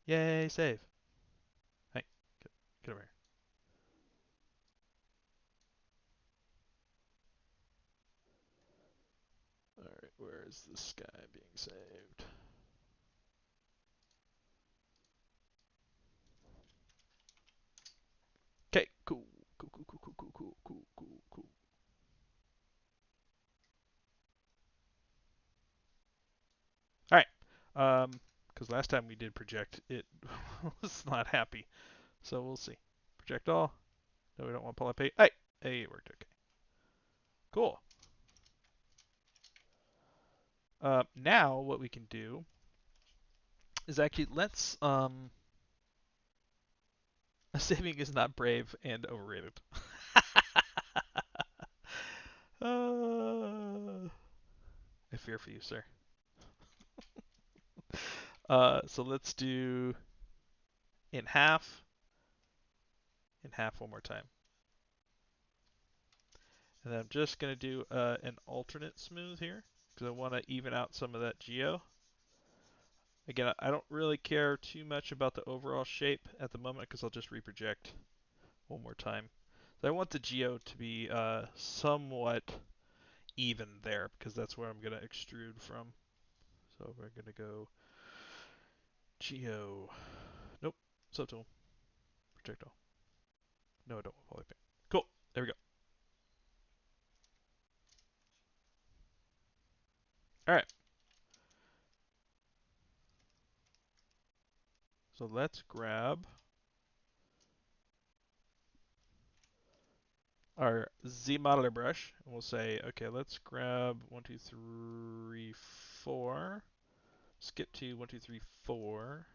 Yay, save. Hey, get over here. Alright, where is this guy being saved? Okay, cool. Cool. Alright, because last time we did project, it was not happy. So we'll see. Project all. No, we don't want pull up pay. Hey, it worked. Okay. Cool. Now what we can do is actually let's saving is not brave and overrated. I fear for you, sir. So let's do in half one more time. And then I'm just going to do an alternate smooth here because I want to even out some of that geo. Again, I don't really care too much about the overall shape at the moment because I'll just reproject one more time. So I want the geo to be somewhat even there because that's where I'm going to extrude from. So we're going to go geo. Nope. Subtool. Projectile. No, I don't want polypaint. Cool. There we go. All right. So let's grab our ZModeler brush, and we'll say, okay, let's grab 1, 2, 3, 4. Skip to 1, 2, 3, 4.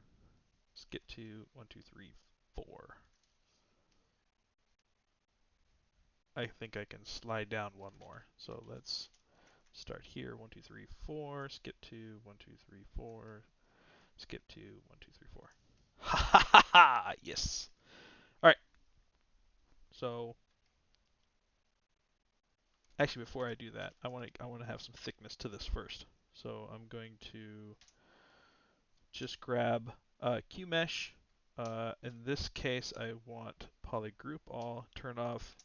skip to 1, 2, 3, 4. I think I can slide down one more. So let's start here. 1, 2, 3, 4. Skip to 1, 2, 3, 4. Skip to 1, 2, 3, 4. Ha ha ha ha! Yes. All right. So actually, before I do that, I want to have some thickness to this first. So I'm going to just grab QMesh. In this case, I want polygroup all. Turn off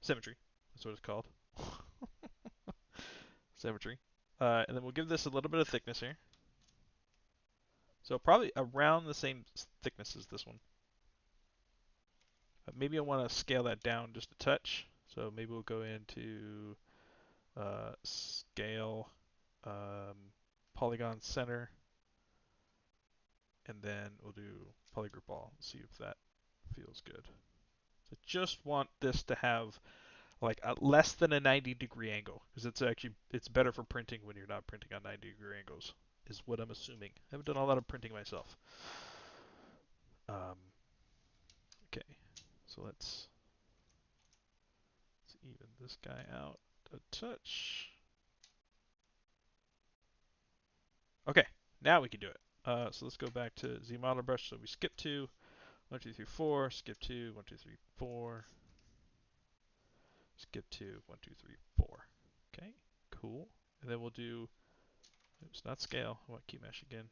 symmetry. That's what it's called. Symmetry. And then we'll give this a little bit of thickness here. So probably around the same thickness as this one. Maybe I want to scale that down just a touch. So maybe we'll go into scale, polygon center, and then we'll do polygroup all. See if that feels good. So just want this to have like a less than a 90-degree angle, because it's better for printing when you're not printing on 90-degree angles, is what I'm assuming. I haven't done a lot of printing myself. Okay, so let's even this guy out a touch. Okay, now we can do it. So let's go back to ZModeler brush. So we skip to 1, 2, 3, 4. Skip to 1, 2, 3, 4. Skip to 1, 2, 3, 4. Okay, cool. And then we'll do, oops, not scale. I want QMesh again.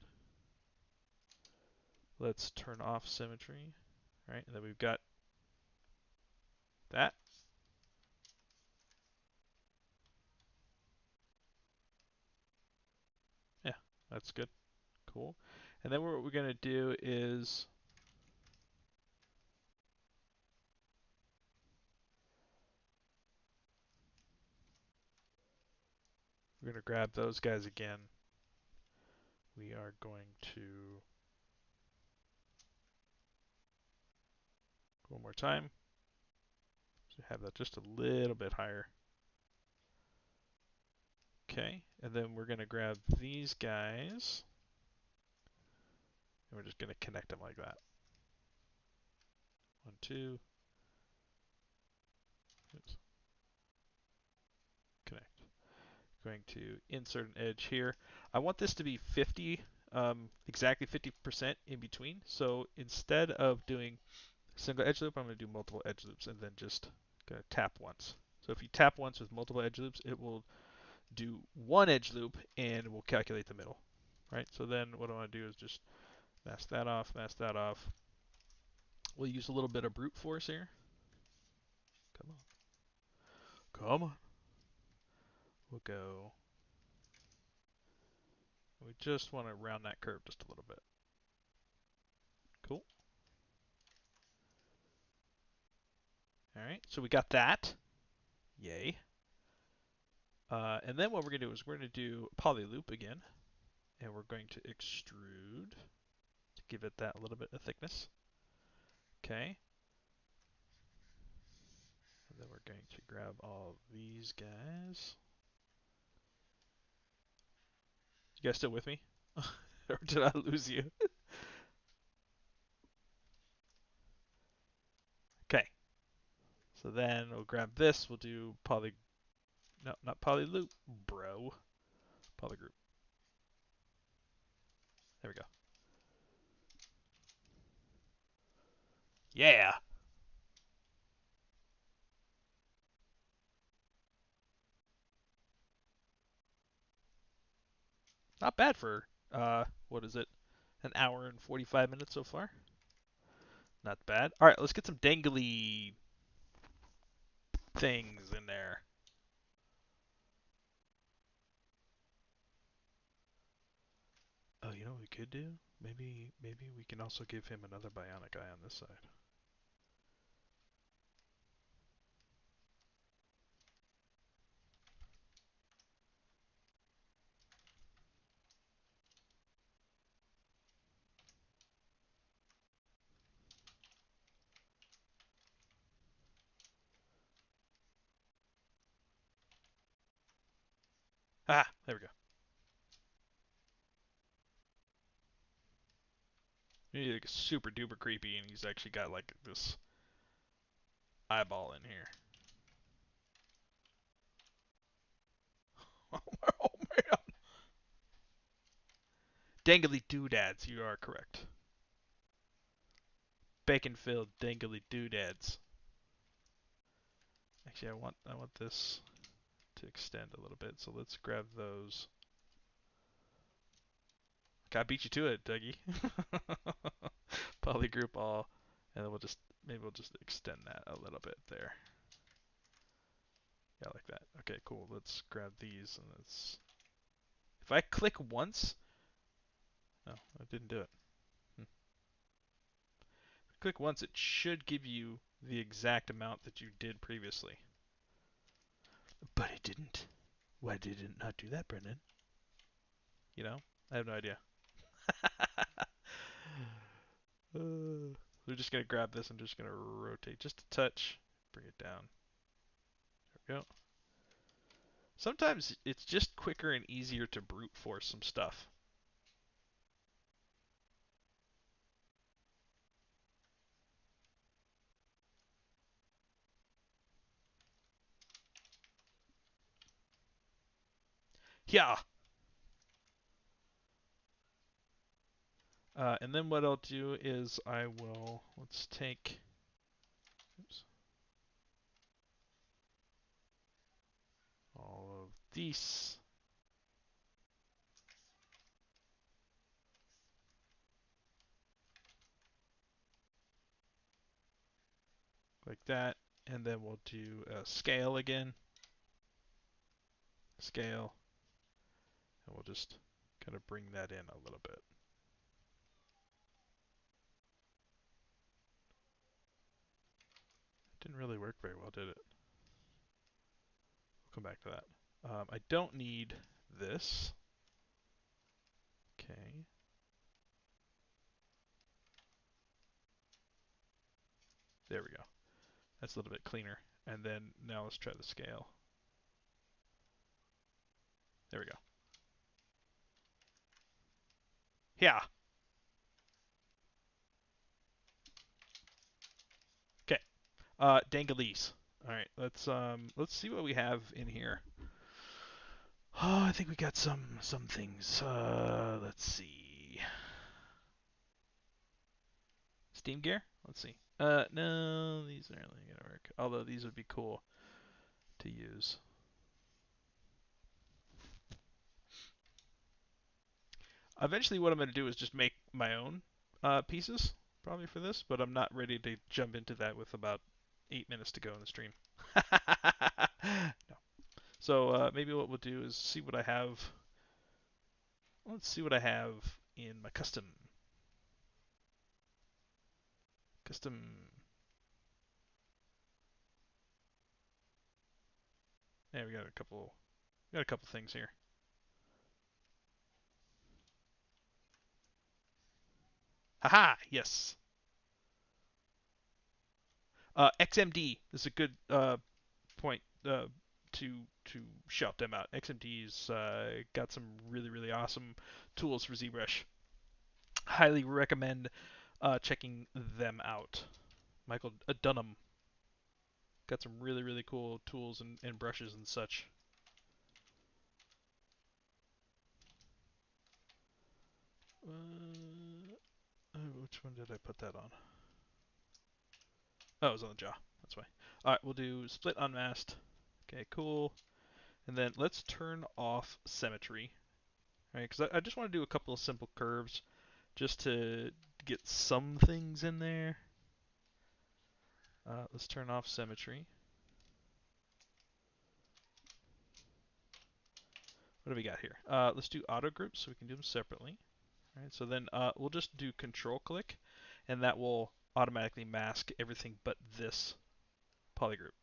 Let's turn off symmetry. All right, and then we've got that. Yeah, that's good. Cool. And then what we're going to do is we're going to grab those guys again. We are going to one more time. So have that just a little bit higher. Okay, and then we're going to grab these guys, and we're just going to connect them like that. 1, 2. Oops. Connect. Going to insert an edge here. I want this to be 50, exactly 50% in between. So instead of doing single edge loop, I'm going to do multiple edge loops and then just going to tap once. So if you tap once with multiple edge loops, it will do one edge loop and we'll calculate the middle, right? So then what I want to do is just mask that off, mask that off. We'll use a little bit of brute force here. Come on. Come on. We'll go. We just want to round that curve just a little bit. Cool. All right, so we got that. Yay. And then what we're going to do is we're going to do poly loop again. And we're going to extrude to give it that little bit of thickness. Okay. And then we're going to grab all these guys. You guys still with me? Or did I lose you? Okay. So then we'll grab this. We'll do poly. No, not poly loop, bro. Polygroup. There we go. Yeah. Not bad for, what is it? An hour and 45 minutes so far. Not bad. All right, let's get some dangly things in there. Oh, you know what we could do? Maybe we can also give him another bionic eye on this side. Ah, there we go. He's like super duper creepy, and he's actually got like this eyeball in here. Oh man! Dangly doodads, you are correct. Bacon-filled dangly doodads. Actually, I want this to extend a little bit, so let's grab those. I beat you to it, Dougie. Polygroup all, and then maybe we'll just extend that a little bit there. Yeah, like that. Okay, cool. Let's grab these and let's. If I click once, no, I didn't do it. Click once, it should give you the exact amount that you did previously. But it didn't. Why did it not do that, Brendan? You know, I have no idea. We're just gonna grab this and just gonna rotate just a touch, bring it down. There we go. Sometimes it's just quicker and easier to brute force some stuff. Yeah. And then what I'll do is let's take, oops, all of these. Like that. And then we'll do scale again. Scale. And we'll just kind of bring that in a little bit. Didn't really work very well, did it? We'll come back to that. I don't need this. Okay. There we go. That's a little bit cleaner. And then now let's try the scale. There we go. Yeah. Okay. Dangles. All right. Let's see what we have in here. Oh, I think we got some things. Let's see. Steam gear? Let's see. No, these aren't really gonna work. Although these would be cool to use. Eventually, what I'm gonna do is just make my own pieces, probably for this. But I'm not ready to jump into that with about 8 minutes to go in the stream. No. So maybe what we'll do is see what I have. Let's see what I have in my custom. Custom. Yeah, we got a couple. We got a couple things here. Haha! Yes. XMD is a good point to shout them out. XMD's got some really awesome tools for ZBrush. Highly recommend checking them out. Michael Dunham got some really cool tools and brushes and such. Which one did I put that on? Oh, it was on the jaw. That's why. All right, we'll do split unmasked. Okay, cool. And then let's turn off symmetry. Right, because I just want to do a couple of simple curves just to get some things in there. Let's turn off symmetry. What do we got here? Let's do auto groups so we can do them separately. All right, so then we'll just do control click, and that will automatically mask everything but this polygroup.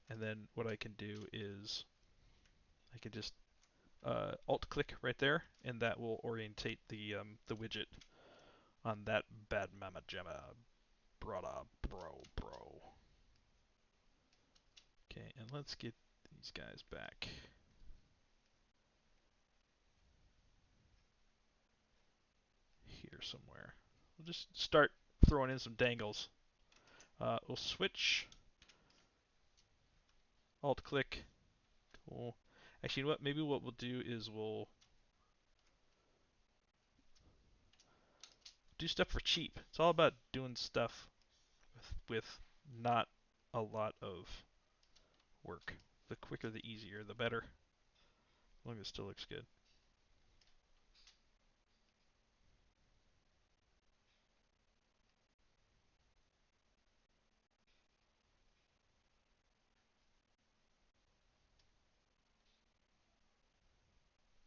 And then what I can do is I can just alt click right there, and that will orientate the widget on that bad mama jamma brada bro. Okay, and let's get these guys back. Here somewhere. we'll just start throwing in some dangles. We'll switch, alt click, cool. Actually, you know what? Maybe what we'll do is we'll do stuff for cheap. It's all about doing stuff with not a lot of work. The quicker, the easier, the better. As long as it still looks good.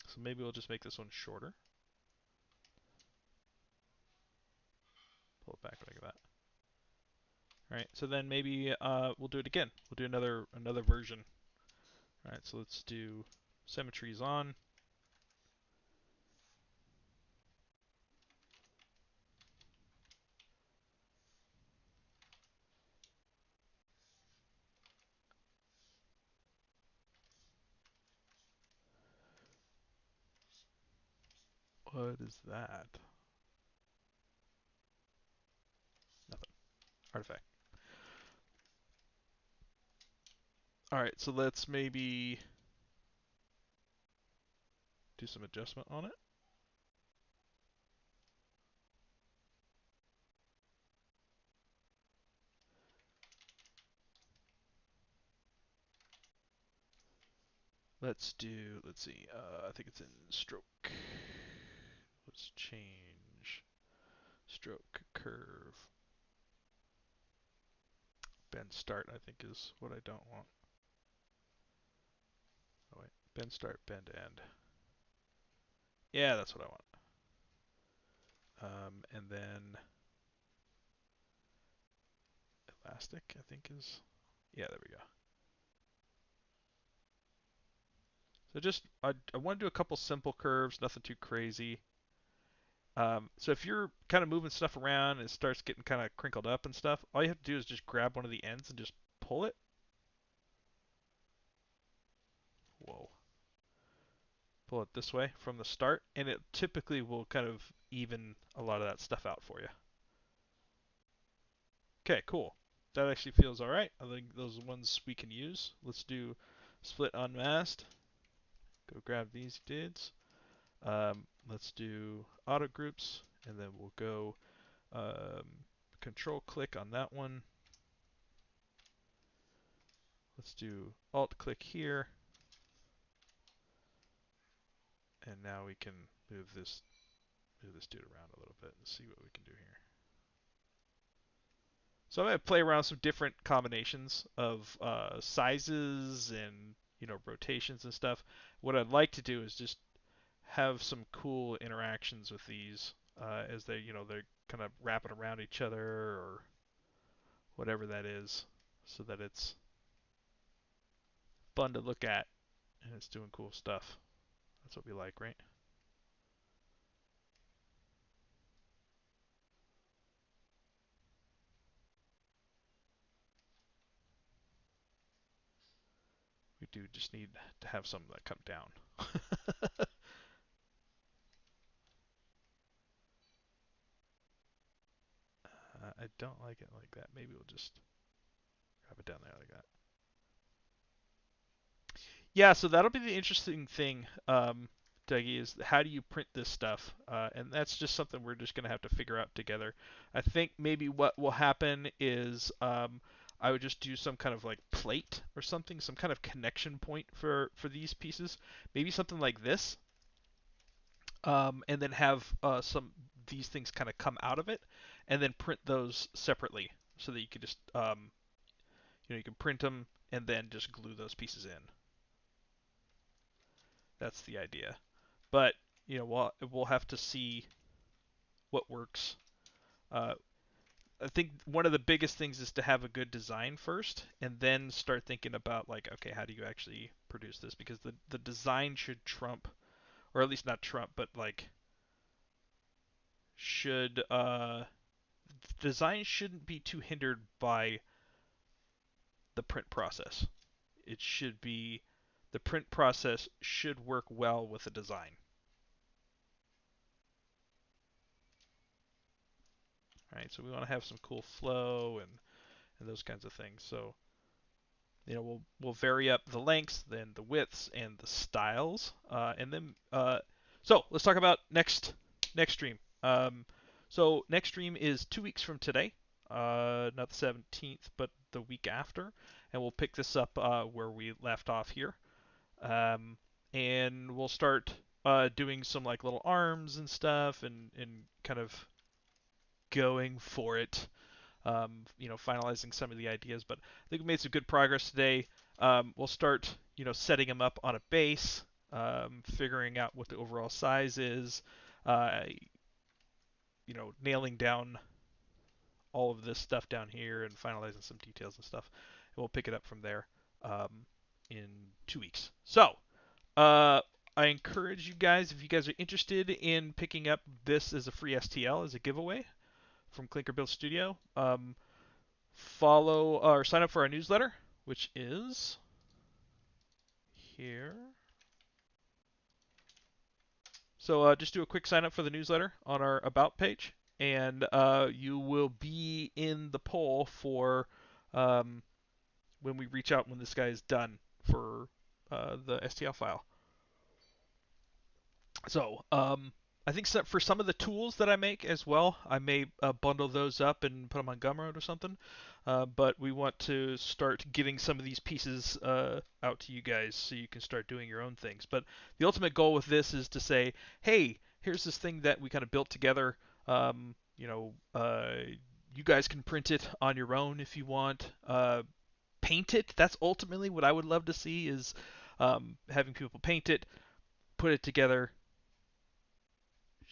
So maybe we'll just make this one shorter. Pull it back like that. All right. So then maybe we'll do it again. We'll do another version. All right. So let's do symmetries on. What is that? Nothing. Artifact. All right. So let's maybe do some adjustment on it. Let's see, I think it's in stroke. Let's change stroke curve. Bend start, I think, is what I don't want. Oh wait, bend start, bend end. Yeah, that's what I want. And then elastic, I think is, yeah, there we go. So just, I want to do a couple simple curves, nothing too crazy. So if you're kind of moving stuff around and it starts getting kind of crinkled up and stuff, all you have to do is just grab one of the ends and just pull it. Whoa. Pull it this way from the start, and it typically will kind of even a lot of that stuff out for you. Okay, cool. That actually feels all right. I think those are ones we can use. Let's do split unmasked. Go grab these dudes. Let's do auto groups, and then we'll go control click on that one. Let's do alt click here. And now we can move this dude around a little bit and see what we can do here. So I'm going to play around some different combinations of sizes and rotations and stuff. What I'd like to do is just have some cool interactions with these as they're kind of wrapping around each other or whatever that is, so that it's fun to look at and it's doing cool stuff. That's what we like, right? We do just need to have some that come down. I don't like it like that. Maybe we'll just grab it down there like that. Yeah, so that'll be the interesting thing, Dougie, is how do you print this stuff? And that's just something we're just going to have to figure out together. I think maybe what will happen is I would just do some kind of like plate or something, some kind of connection point for these pieces. Maybe something like this, and then have some these things kind of come out of it, and then print those separately so that you can just you can print them and then just glue those pieces in. That's the idea. But we'll have to see what works. Uh, I think one of the biggest things is to have a good design first, and then start thinking about like, okay, how do you actually produce this? Because the design should trump, or at least not trump, but like should design shouldn't be too hindered by the print process. It should be the print process should work well with the design. right? So we want to have some cool flow and those kinds of things. So we'll vary up the lengths, then the widths, and the styles, and then so let's talk about next stream. So next stream is 2 weeks from today, not the 17th, but the week after, and we'll pick this up where we left off here, and we'll start doing some like little arms and stuff, and kind of going for it. Finalizing some of the ideas. But I think we made some good progress today. We'll start, setting them up on a base, figuring out what the overall size is, uh, nailing down all of this stuff down here and finalizing some details and stuff. And we'll pick it up from there in 2 weeks. So, I encourage you guys, if you guys are interested in picking up this as a free STL, as a giveaway from Clinker Built Studio, follow or sign up for our newsletter, which is here. So just do a quick sign up for the newsletter on our About page, and you will be in the poll for when we reach out when this guy is done for the STL file. So I think for some of the tools that I make as well, I may bundle those up and put them on Gumroad or something. But we want to start giving some of these pieces out to you guys so you can start doing your own things. But the ultimate goal with this is to say, hey, here's this thing that we kind of built together. You guys can print it on your own if you want. Paint it. That's ultimately what I would love to see is having people paint it, put it together,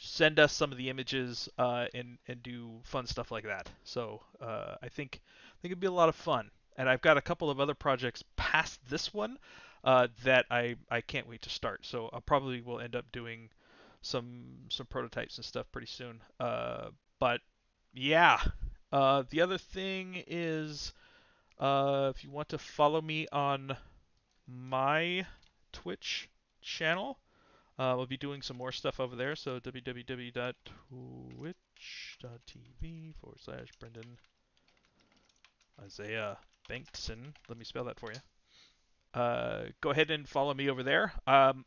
send us some of the images and do fun stuff like that. So I think it'd be a lot of fun. And I've got a couple of other projects past this one that I can't wait to start. So I probably will end up doing some prototypes and stuff pretty soon. But yeah, the other thing is if you want to follow me on my Twitch channel. We'll be doing some more stuff over there, so www.twitch.tv/Brendan Isaiah Bankson. Let me spell that for you. Go ahead and follow me over there. I'm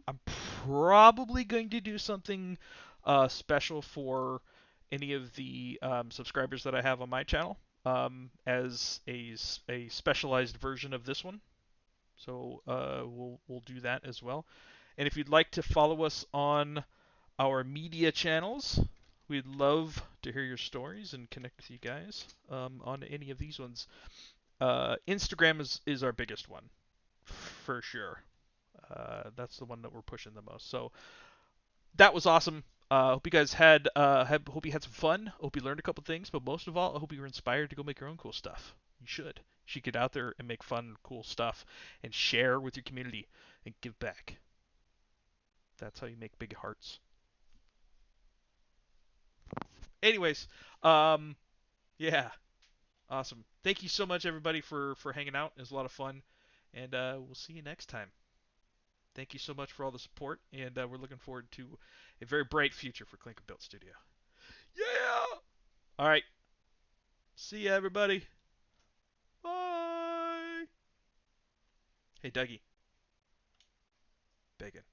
probably going to do something special for any of the subscribers that I have on my channel as a specialized version of this one. So we'll do that as well. And if you'd like to follow us on our media channels, we'd love to hear your stories and connect with you guys on any of these ones. Instagram is our biggest one, for sure. That's the one that we're pushing the most. So that was awesome. Hope you guys hope you had some fun. Hope you learned a couple things, but most of all, I hope you were inspired to go make your own cool stuff. You should. You should get out there and make fun, cool stuff, and share with your community and give back. That's how you make big hearts. Anyways, yeah, awesome. Thank you so much, everybody, for hanging out. It was a lot of fun, and we'll see you next time. Thank you so much for all the support, and we're looking forward to a very bright future for Clinker Built Studio. Yeah! All right. See ya, everybody. Bye. Hey, Dougie. Bacon.